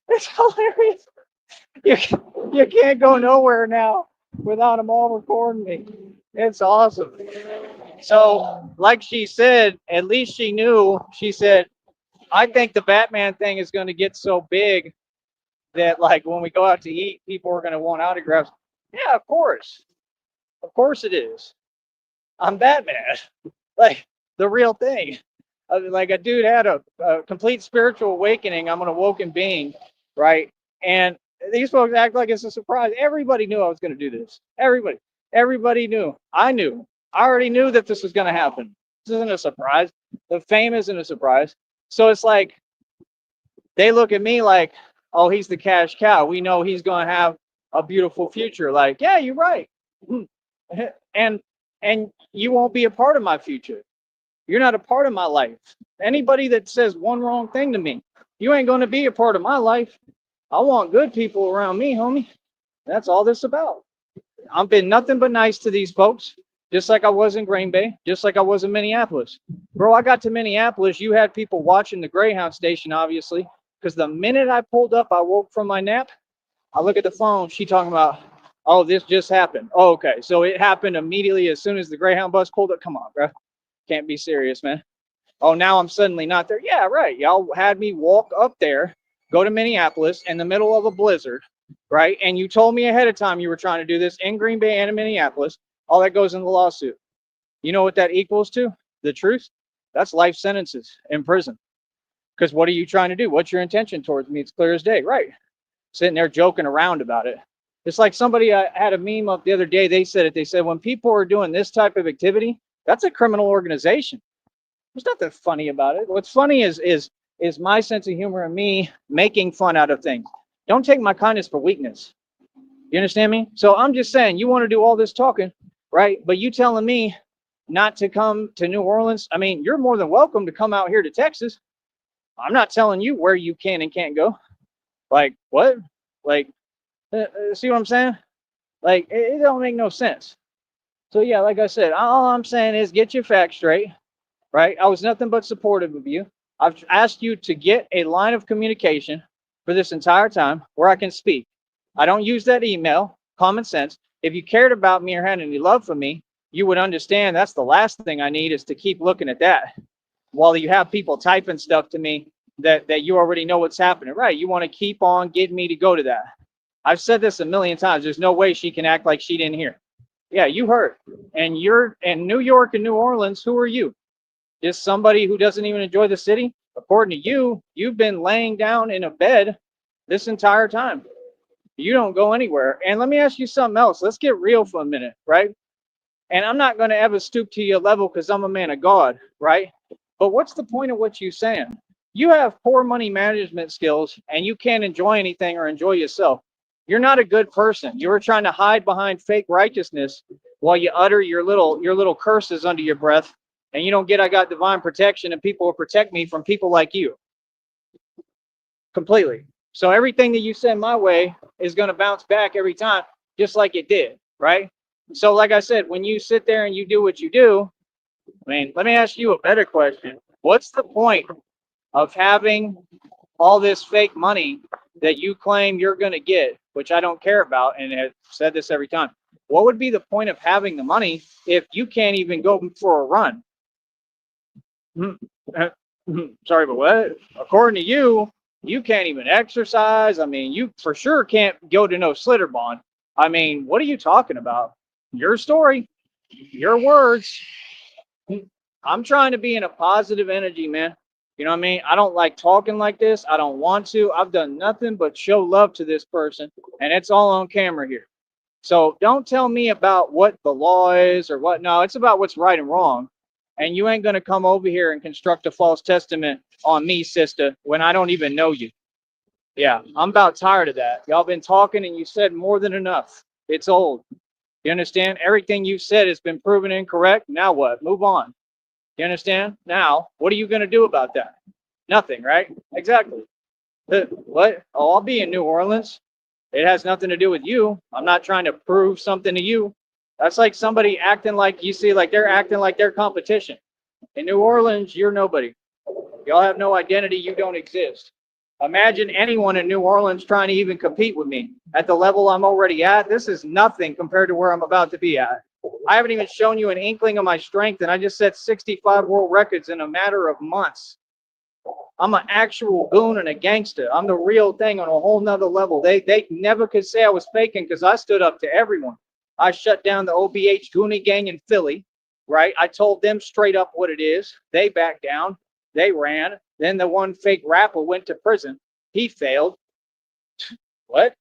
It's hilarious. You can't go nowhere now without them all recording me. It's awesome. So, like she said, at least she knew. She said, I think the Batman thing is going to get so big that, like, when we go out to eat, people are going to want autographs. Yeah, of course. Of course it is. I'm Batman. Like, the real thing. Like, a dude had a complete spiritual awakening. I'm an awoken being, right? And these folks act like it's a surprise. Everybody knew I was going to do this. Everybody knew. I knew. I already knew that this was going to happen. This isn't a surprise. The fame isn't a surprise. So it's like they look at me like, oh, he's the cash cow. We know he's going to have a beautiful future. Like, yeah, you're right. And you won't be a part of my future. You're not a part of my life. Anybody that says one wrong thing to me, you ain't going to be a part of my life. I want good people around me, homie. That's all this about. I've been nothing but nice to these folks, just like I was in Green Bay, just like I was in Minneapolis. Bro, I got to Minneapolis, you had people watching the Greyhound station, obviously, because the minute I pulled up, I woke from my nap. I look at the phone, she talking about, oh, this just happened. Oh, okay, so it happened immediately as soon as the Greyhound bus pulled up. Come on, bro. Can't be serious, man. Oh, now I'm suddenly not there. Yeah, right. Y'all had me walk up there, go to Minneapolis in the middle of a blizzard, right? And you told me ahead of time you were trying to do this in Green Bay and in Minneapolis. All that goes in the lawsuit. You know what that equals to? The truth? That's life sentences in prison. Because what are you trying to do? What's your intention towards me? It's clear as day, right? Sitting there joking around about it. It's like somebody had a meme up the other day. They said it. They said, when people are doing this type of activity, that's a criminal organization. There's nothing funny about it. What's funny is my sense of humor and me making fun out of things. Don't take my kindness for weakness. You understand me? So I'm just saying, you want to do all this talking, right? But you telling me not to come to New Orleans? I mean, you're more than welcome to come out here to Texas. I'm not telling you where you can and can't go. Like, what? Like, see what I'm saying? Like, it don't make no sense. So yeah, like I said, all I'm saying is get your facts straight, right? I was nothing but supportive of you. I've asked you to get a line of communication for this entire time where I can speak. I don't use that email, common sense. If you cared about me or had any love for me, you would understand that's the last thing I need is to keep looking at that while you have people typing stuff to me that you already know what's happening, right? You want to keep on getting me to go to that. I've said this a million times. There's no way she can act like she didn't hear. Yeah, you heard. And you're in New York and New Orleans. Who are you? Just somebody who doesn't even enjoy the city? According to you, you've been laying down in a bed this entire time. You don't go anywhere. And let me ask you something else. Let's get real for a minute, right? And I'm not going to ever stoop to your level because I'm a man of God, right? But what's the point of what you're saying? You have poor money management skills and you can't enjoy anything or enjoy yourself. You're not a good person. You were trying to hide behind fake righteousness while you utter your little curses under your breath, and you don't get I got divine protection and people will protect me from people like you. Completely. So everything that you send my way is going to bounce back every time, just like it did, right? So like I said, when you sit there and you do what you do, I mean, let me ask you a better question. What's the point of having all this fake money that you claim you're going to get, which I don't care about, and I've said this every time? What would be the point of having the money if you can't even go for a run? Sorry, but what? According to you, you can't even exercise. I mean, you for sure can't go to no Slitterbond. I mean, what are you talking about? Your story, your words. I'm trying to be in a positive energy, man. You know what I mean? I don't like talking like this. I don't want to. I've done nothing but show love to this person, and it's all on camera here. So don't tell me about what the law is or what. No, it's about what's right and wrong. And you ain't going to come over here and construct a false testament on me, sister, when I don't even know you. Yeah, I'm about tired of that. Y'all been talking and you said more than enough. It's old. You understand? Everything you've said has been proven incorrect. Now what? Move on. You understand? Now, what are you going to do about that? Nothing, right? Exactly. What? Oh, I'll be in New Orleans. It has nothing to do with you. I'm not trying to prove something to you. That's like somebody acting like, you see, like they're acting like they're competition. In New Orleans, you're nobody. Y'all have no identity. You don't exist. Imagine anyone in New Orleans trying to even compete with me at the level I'm already at. This is nothing compared to where I'm about to be at. I haven't even shown you an inkling of my strength, and I just set 65 world records in a matter of months. I'm an actual goon and a gangster. I'm the real thing on a whole nother level. They never could say I was faking because I stood up to everyone. I shut down the OBH Goonie gang in Philly, right? I told them straight up what it is. They backed down. They ran. Then the one fake rapper went to prison. He failed. What?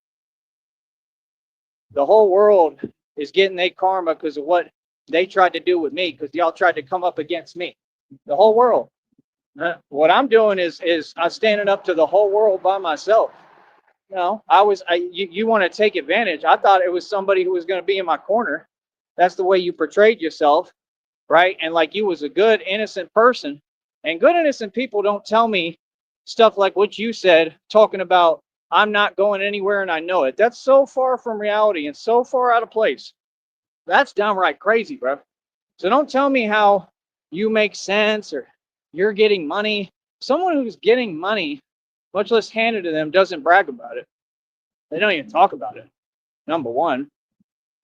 The whole world is getting their karma because of what they tried to do with me, because y'all tried to come up against me. The whole world. What I'm doing is I'm standing up to the whole world by myself. No, you want to take advantage. I thought it was somebody who was going to be in my corner. That's the way you portrayed yourself, right? And like you was a good, innocent person. And good, innocent people don't tell me stuff like what you said, talking about I'm not going anywhere and I know it. That's so far from reality and so far out of place. That's downright crazy, bro. So don't tell me how you make sense or you're getting money. Someone who's getting money, much less handed to them, doesn't brag about it. They don't even talk about it. Number one.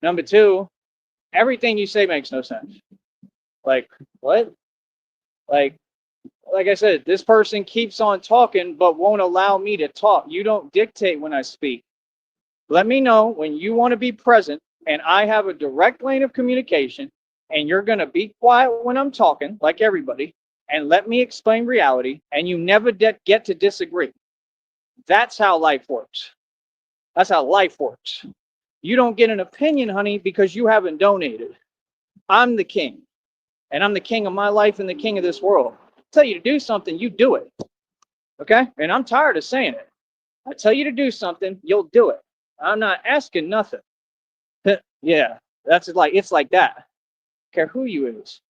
Number two, everything you say makes no sense. Like, what? Like I said, this person keeps on talking but won't allow me to talk. You don't dictate when I speak. Let me know when you want to be present and I have a direct lane of communication and you're going to be quiet when I'm talking, like everybody, and let me explain reality, and you never get to disagree. That's how life works. That's how life works. You don't get an opinion, honey, because you haven't donated. I'm the king, and I'm the king of my life and the king of this world. I tell you to do something, you do it. Okay? And I'm tired of saying it. I tell you to do something, you'll do it. I'm not asking nothing. Yeah, that's like, it's like that. I don't care who you is.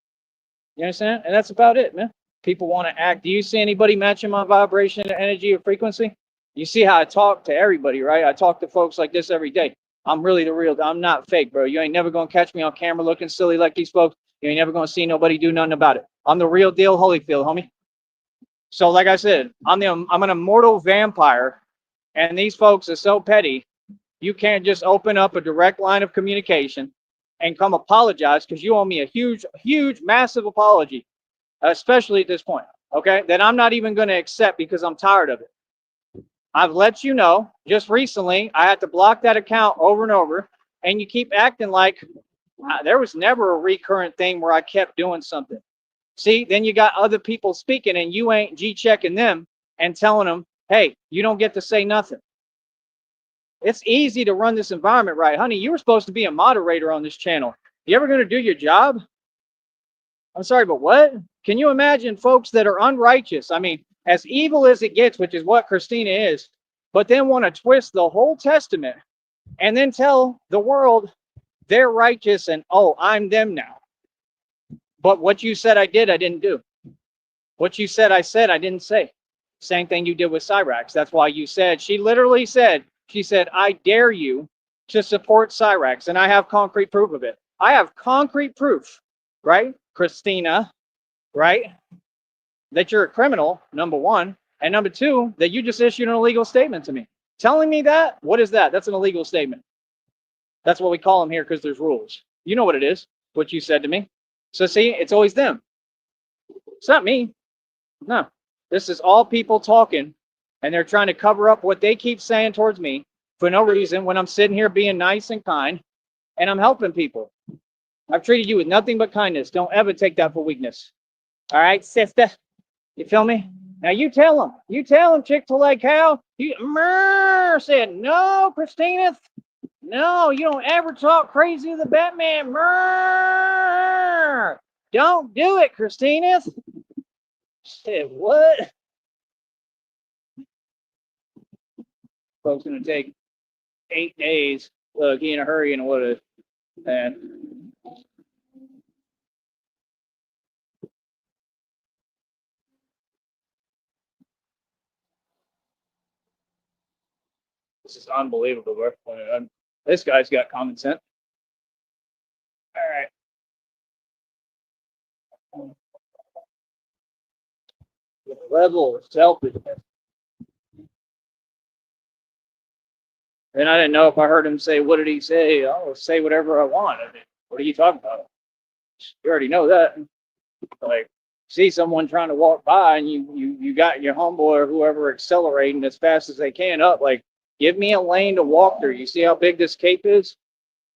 You understand? And that's about it, man. People want to act. Do you see anybody matching my vibration, energy, or frequency? You see how I talk to everybody, right? I talk to folks like this every day. I'm really the real. I'm not fake, bro. You ain't never going to catch me on camera looking silly like these folks. You ain't never going to see nobody do nothing about it. I'm the real deal Holyfield, homie. So like I said, I'm an immortal vampire, and these folks are so petty. You can't just open up a direct line of communication and come apologize because you owe me a huge, massive apology, especially at this point, okay? That I'm not even going to accept because I'm tired of it. I've let you know just recently I had to block that account over and over, and you keep acting like there was never a recurrent thing where I kept doing something. See, then you got other people speaking and you ain't G-checking them and telling them, hey, you don't get to say nothing. It's easy to run this environment right. Honey, you were supposed to be a moderator on this channel. You ever going to do your job? I'm sorry, but what? Can you imagine folks that are unrighteous? I mean, as evil as it gets, which is what Christina is, but then want to twist the whole testament and then tell the world they're righteous and, oh, I'm them now. But what you said I did, I didn't do. What you said, I didn't say. Same thing you did with Cyrax. That's why you said, she literally said, she said, I dare you to support Cyrax. And I have concrete proof of it. I have concrete proof, right? Christina, right? That you're a criminal, number one. And number two, that you just issued an illegal statement to me. Telling me that? What is that? That's an illegal statement. That's what we call them here because there's rules. You know what it is, what you said to me. So see, it's always them. It's not me. No. This is all people talking, and they're trying to cover up what they keep saying towards me for no reason when I'm sitting here being nice and kind, and I'm helping people. I've treated you with nothing but kindness. Don't ever take that for weakness. All right, sister? You feel me? Now you tell him, Chick-fil-A cow. You said, no, Christina. No, you don't ever talk crazy to the Batman. Don't do it, Christina. Said, what? Folks gonna take 8 days. Look, he in a hurry and what a and this is unbelievable, bro. This guy's got common sense. All right. The level of selfishness. And I didn't know if I heard him say, what did he say? I'll say whatever I want. I mean, what are you talking about? You already know that. Like, see someone trying to walk by and you got your homeboy or whoever accelerating as fast as they can up, like, give me a lane to walk through. You see how big this cape is?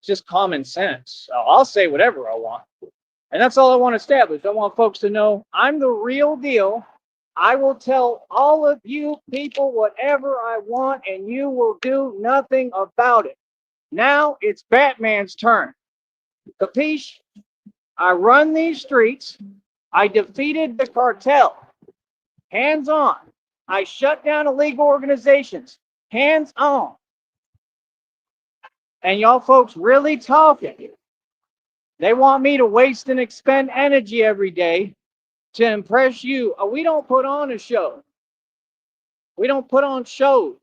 It's just common sense. So I'll say whatever I want. And that's all I want to establish. I want folks to know I'm the real deal. I will tell all of you people whatever I want, and you will do nothing about it. Now it's Batman's turn. Capiche? I run these streets. I defeated the cartel. Hands on. I shut down illegal organizations. Hands on. And y'all folks really talking. They want me to waste and expend energy every day to impress you. We don't put on a show. We don't put on shows.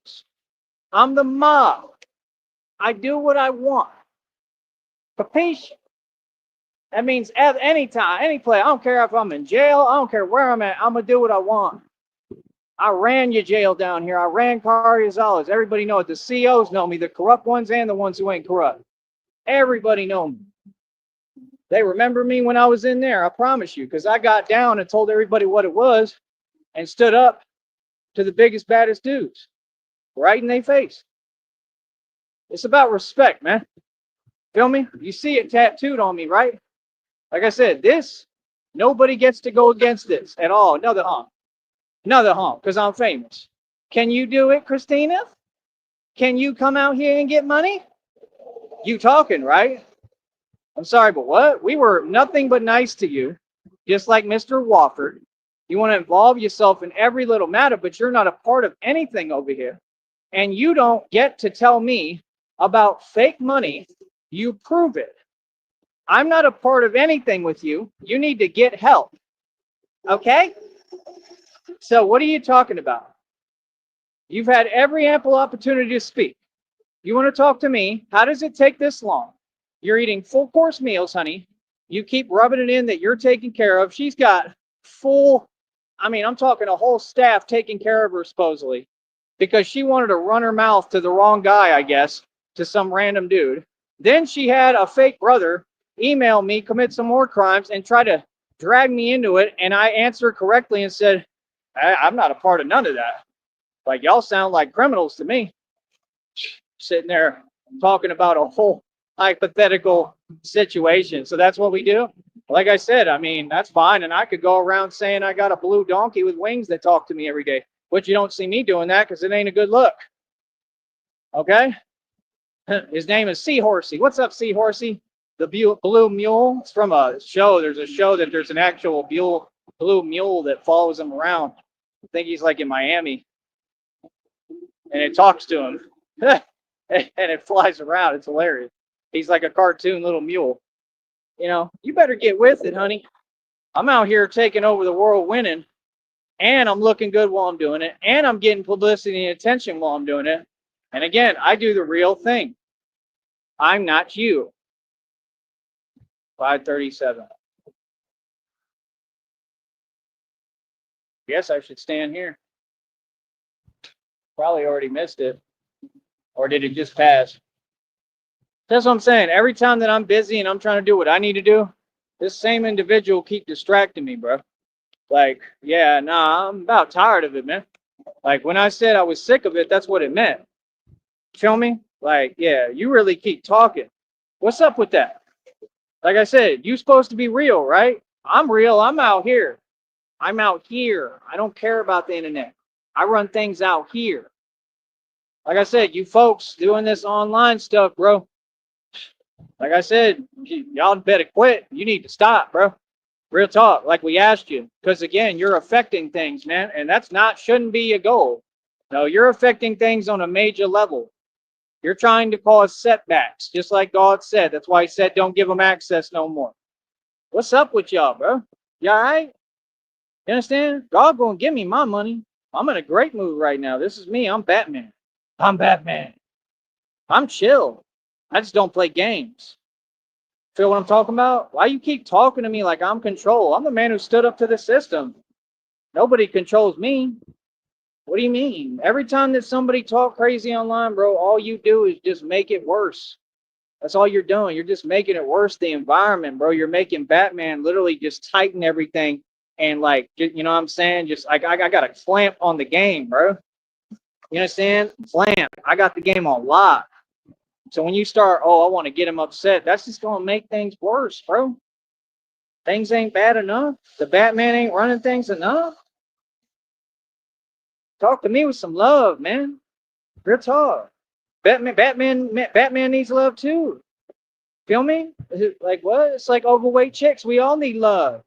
I'm the mob. I do what I want. Capiche? That means at any time, any place. I don't care if I'm in jail. I don't care where I'm at. I'm going to do what I want. I ran your jail down here. I ran Carrizales. Everybody know it. The COs know me. The corrupt ones and the ones who ain't corrupt. Everybody know me. They remember me when I was in there, I promise you, because I got down and told everybody what it was and stood up to the biggest, baddest dudes right in their face. It's about respect, man. Feel me? You see it tattooed on me, right? Like I said, nobody gets to go against this at all. Another honk, because I'm famous. Can you do it, Christina? Can you come out here and get money? You talking, right? I'm sorry, but what? We were nothing but nice to you, just like Mr. Wofford. You want to involve yourself in every little matter, but you're not a part of anything over here. And you don't get to tell me about fake money. You prove it. I'm not a part of anything with you. You need to get help. Okay? So what are you talking about? You've had every ample opportunity to speak. You want to talk to me? How does it take this long? You're eating full course meals, honey. You keep rubbing it in that you're taken care of. She's got I'm talking a whole staff taking care of her supposedly because she wanted to run her mouth to the wrong guy, I guess, to some random dude. Then she had a fake brother email me, commit some more crimes, and try to drag me into it. And I answered correctly and said, I'm not a part of none of that. Like, y'all sound like criminals to me. Sitting there talking about a whole hypothetical situation. So that's what we do. Like I said, that's fine. And I could go around saying I got a blue donkey with wings that talk to me every day. But you don't see me doing that because it ain't a good look. Okay? His name is Seahorsey. What's up, Seahorsey? The blue mule. It's from a show. There's a show that there's an actual blue mule that follows him around. I think he's like in Miami. And it talks to him. And it flies around. It's hilarious. He's like a cartoon little mule. You better get with it, honey. I'm out here taking over the world winning. And I'm looking good while I'm doing it. And I'm getting publicity and attention while I'm doing it. And again, I do the real thing. I'm not you. 5:37. Guess I should stand here. Probably already missed it. Or did it just pass? That's what I'm saying. Every time that I'm busy and I'm trying to do what I need to do, this same individual keep distracting me, bro. Like, yeah, nah, I'm about tired of it, man. Like, when I said I was sick of it, that's what it meant. Feel me? Like, yeah, you really keep talking. What's up with that? Like I said, you're supposed to be real, right? I'm real. I'm out here. I'm out here. I don't care about the internet. I run things out here. Like I said, you folks doing this online stuff, bro. Like I said, y'all better quit. You need to stop, bro. Real talk, like we asked you. Because again, you're affecting things, man. And that's not, shouldn't be a goal. No, you're affecting things on a major level. You're trying to cause setbacks, just like God said. That's why he said, don't give them access no more. What's up with y'all, bro? You all right? You understand? God gonna give me my money. I'm in a great mood right now. This is me. I'm Batman. I'm Batman. I'm chill. I just don't play games. Feel what I'm talking about? Why you keep talking to me like I'm control? I'm the man who stood up to the system. Nobody controls me. What do you mean? Every time that somebody talk crazy online, bro, all you do is just make it worse. That's all you're doing. You're just making it worse. The environment, bro. You're making Batman literally just tighten everything and like, you know what I'm saying? Just like I got a clamp on the game, bro. You understand? Clamp. I got the game on lock. So when you start, oh, I want to get him upset, that's just gonna make things worse, bro. Things ain't bad enough. The Batman ain't running things enough. Talk to me with some love, man. Real talk. Batman needs love too. Feel me? Is it like what? It's like overweight chicks. We all need love.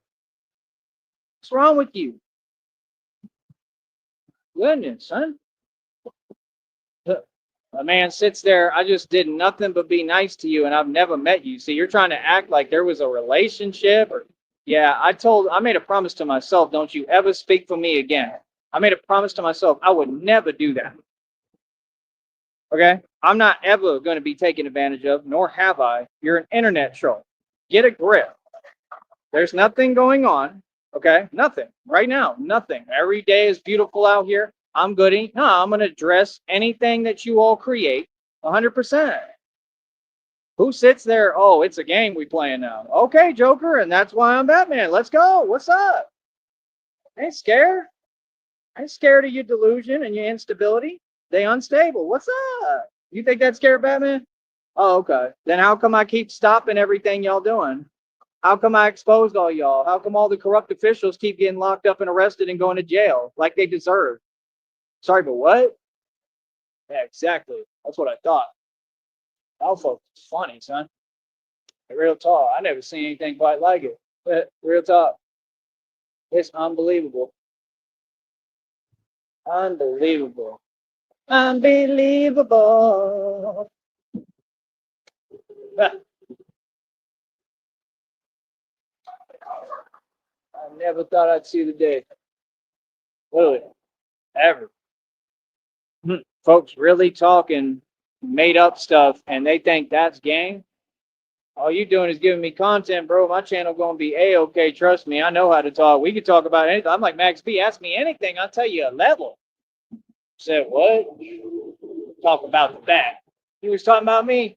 What's wrong with you? Goodness, son. A man sits there. I just did nothing but be nice to you, and I've never met you. See, you're trying to act like there was a relationship, or yeah. I made a promise to myself. Don't you ever speak for me again. I made a promise to myself. I would never do that. Okay? I'm not ever going to be taken advantage of, nor have I. You're an internet troll. Get a grip. There's nothing going on. Okay? Nothing. Right now, nothing. Every day is beautiful out here. I'm goody. No, I'm going to address anything that you all create 100%. Who sits there? Oh, it's a game we playing now. Okay, Joker, and that's why I'm Batman. Let's go. What's up? I ain't scared. I ain't scared of your delusion and your instability. They unstable. What's up? You think that's scared, Batman? Oh, okay. Then how come I keep stopping everything y'all doing? How come I exposed all y'all? How come all the corrupt officials keep getting locked up and arrested and going to jail like they deserve? Sorry, but what? Yeah, exactly. That's what I thought. Alpha is funny, son. Real talk. I never seen anything quite like it. But real talk. It's unbelievable. Unbelievable. Unbelievable. I never thought I'd see the day. Really. Ever. Folks really talking made up stuff and they think that's game. All you doing is giving me content, bro. My channel gonna be A-okay. Trust me, I know how to talk. We can talk about anything. I'm like Max B. Ask me anything. I'll tell you a level. Said what? Talk about the bat. He was talking about me.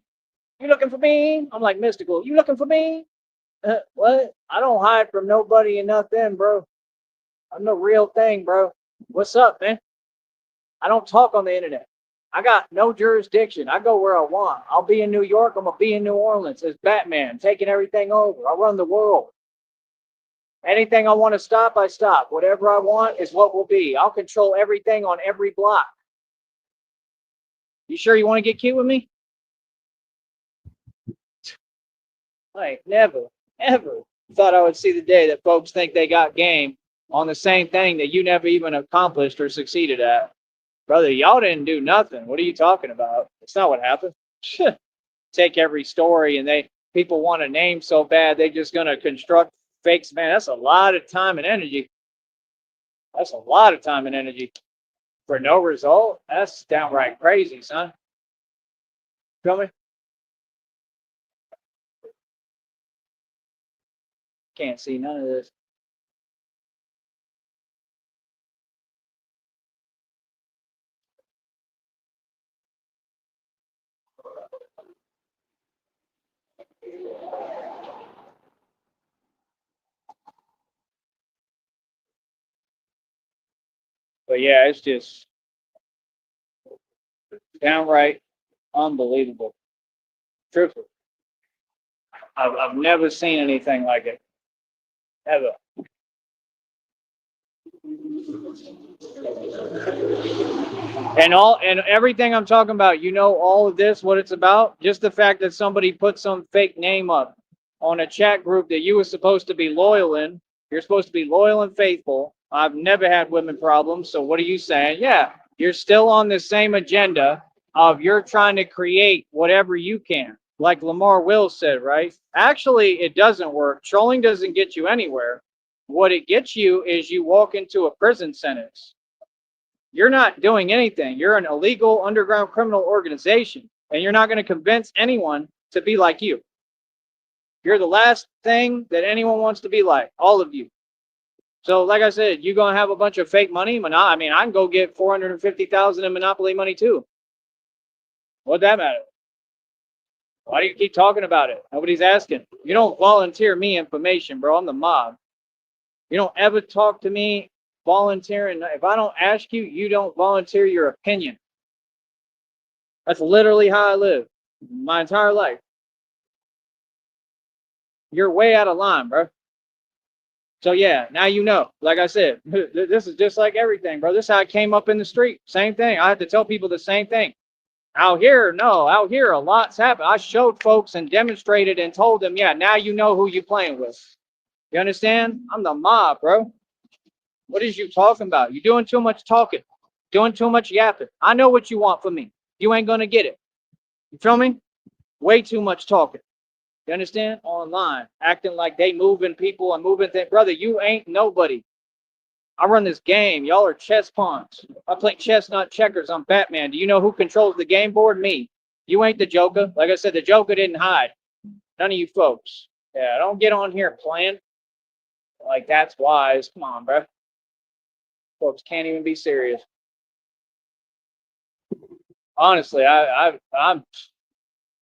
You looking for me? I'm like Mystical. You looking for me? What? I don't hide from nobody and nothing, bro. I'm the real thing, bro. What's up, man? I don't talk on the internet. I got no jurisdiction. I go where I want. I'll be in New York. I'm going to be in New Orleans as Batman, taking everything over. I run the world. Anything I want to stop, I stop. Whatever I want is what will be. I'll control everything on every block. You sure you want to get cute with me? Like, never, ever thought I would see the day that folks think they got game on the same thing that you never even accomplished or succeeded at. Brother, y'all didn't do nothing. What are you talking about? It's not what happened. Take every story and people want a name so bad they're just gonna construct fakes. Man, that's a lot of time and energy. That's a lot of time and energy for no result. That's downright crazy, son. Feel me? Can't see none of this. But yeah, it's just downright unbelievable. Truthfully, I've never seen anything like it, ever. And everything I'm talking about, you know all of this, what it's about. Just the fact that somebody put some fake name up on a chat group that you were supposed to be loyal in. You're supposed to be loyal and faithful. I've never had women problems. So what are you saying? Yeah, you're still on the same agenda of you're trying to create whatever you can. Like Lamar Wills said, right? Actually, it doesn't work. Trolling doesn't get you anywhere. What it gets you is you walk into a prison sentence. You're not doing anything. You're an illegal underground criminal organization, and you're not going to convince anyone to be like you. You're the last thing that anyone wants to be like, all of you. So, like I said, you're going to have a bunch of fake money. I mean, I can go get 450,000 in Monopoly money too. What'd that matter? Why do you keep talking about it? Nobody's asking. You don't volunteer me information, bro. I'm the mob. You don't ever talk to me volunteering. If I don't ask you, you don't volunteer your opinion. That's literally how I live my entire life. You're way out of line, bro. So yeah, now you know. Like I said, this is just like everything, bro. This is how I came up in the street. Same thing. I have to tell people the same thing. Out here, no. Out here, a lot's happened. I showed folks and demonstrated and told them, yeah, now you know who you're playing with. You understand? I'm the mob, bro. What is you talking about? You're doing too much talking, doing too much yapping. I know what you want from me. You ain't gonna get it. You feel me? Way too much talking. You understand? Online, acting like they moving people and moving things. Brother, you ain't nobody. I run this game. Y'all are chess pawns. I play chess, not checkers. I'm Batman. Do you know who controls the game board? Me. You ain't the Joker. Like I said, the Joker didn't hide. None of you folks. Yeah, don't get on here playing. Like that's wise. Come on, bro. Folks can't even be serious. Honestly, I'm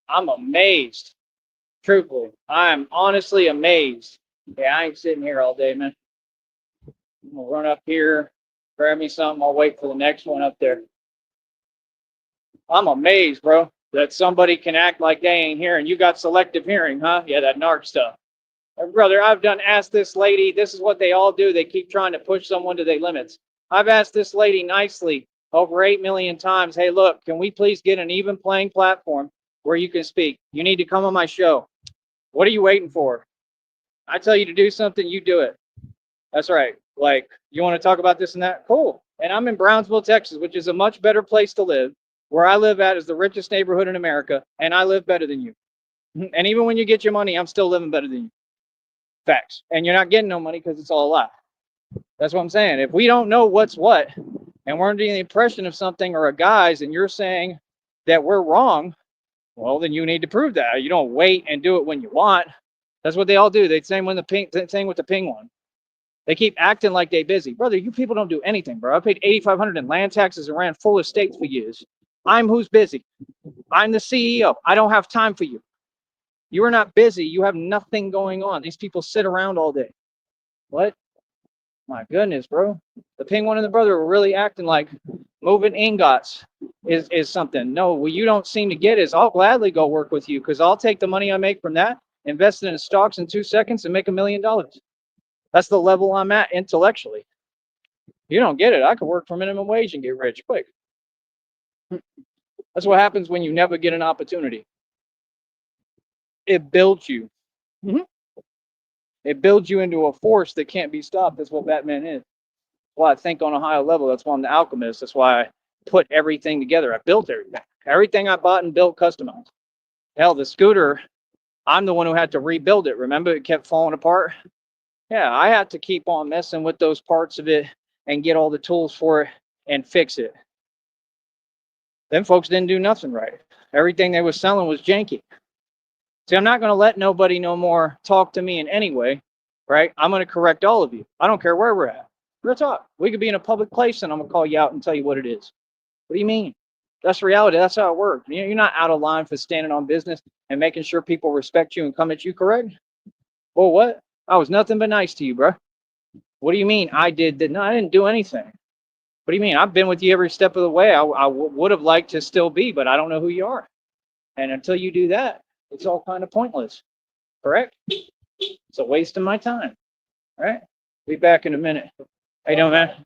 amazed. Truthfully, I'm honestly amazed. Yeah, I ain't sitting here all day, man. I'm gonna run up here, grab me something. I'll wait for the next one up there. I'm amazed, bro, that somebody can act like they ain't hearing. You got selective hearing, huh? Yeah, that narc stuff. Brother, I've done asked this lady. This is what they all do. They keep trying to push someone to their limits. I've asked this lady nicely over 8 million times, hey, look, can we please get an even playing platform where you can speak? You need to come on my show. What are you waiting for? I tell you to do something, you do it. That's right. Like, you want to talk about this and that? Cool. And I'm in Brownsville, Texas, which is a much better place to live. Where I live at is the richest neighborhood in America, and I live better than you. And even when you get your money, I'm still living better than you. Facts. And you're not getting no money because it's all a lie. That's what I'm saying. If we don't know what's what, and we're under the impression of something or a guise, and you're saying that we're wrong, well, then you need to prove that. You don't wait and do it when you want. That's what they all do. They same with the ping one. They keep acting like they busy. Brother, you people don't do anything, bro. I paid $8,500 in land taxes and ran full estates for years. I'm who's busy. I'm the CEO. I don't have time for you. You are not busy. You have nothing going on. These people sit around all day. What? My goodness, bro. The ping one and the brother were really acting like moving ingots is something. No, what you don't seem to get is I'll gladly go work with you because I'll take the money I make from that, invest it in stocks in 2 seconds, and make $1 million. That's the level I'm at intellectually. You don't get it. I could work for minimum wage and get rich quick. That's what happens when you never get an opportunity. It builds you. It builds you into a force that can't be stopped. That's what Batman is. That's why I think on a higher level. That's why I'm the alchemist. That's why I put everything together. I built everything. Everything I bought and built, customized. Hell, the scooter, I'm the one who had to rebuild it. Remember, it kept falling apart? Yeah, I had to keep on messing with those parts of it and get all the tools for it and fix it. Them folks didn't do nothing right. Everything they was selling was janky. See, I'm not going to let nobody no more talk to me in any way, right? I'm going to correct all of you. I don't care where we're at. Real talk. We could be in a public place and I'm going to call you out and tell you what it is. What do you mean? That's reality. That's how it works. You're not out of line for standing on business and making sure people respect you and come at you, correct? Well, what? I was nothing but nice to you, bro. What do you mean I did that? No, I didn't do anything. What do you mean? I've been with you every step of the way. I would have liked to still be, but I don't know who you are. And until you do that, it's all kind of pointless. Correct? It's a waste of my time. All right? Be back in a minute. How you doing, man?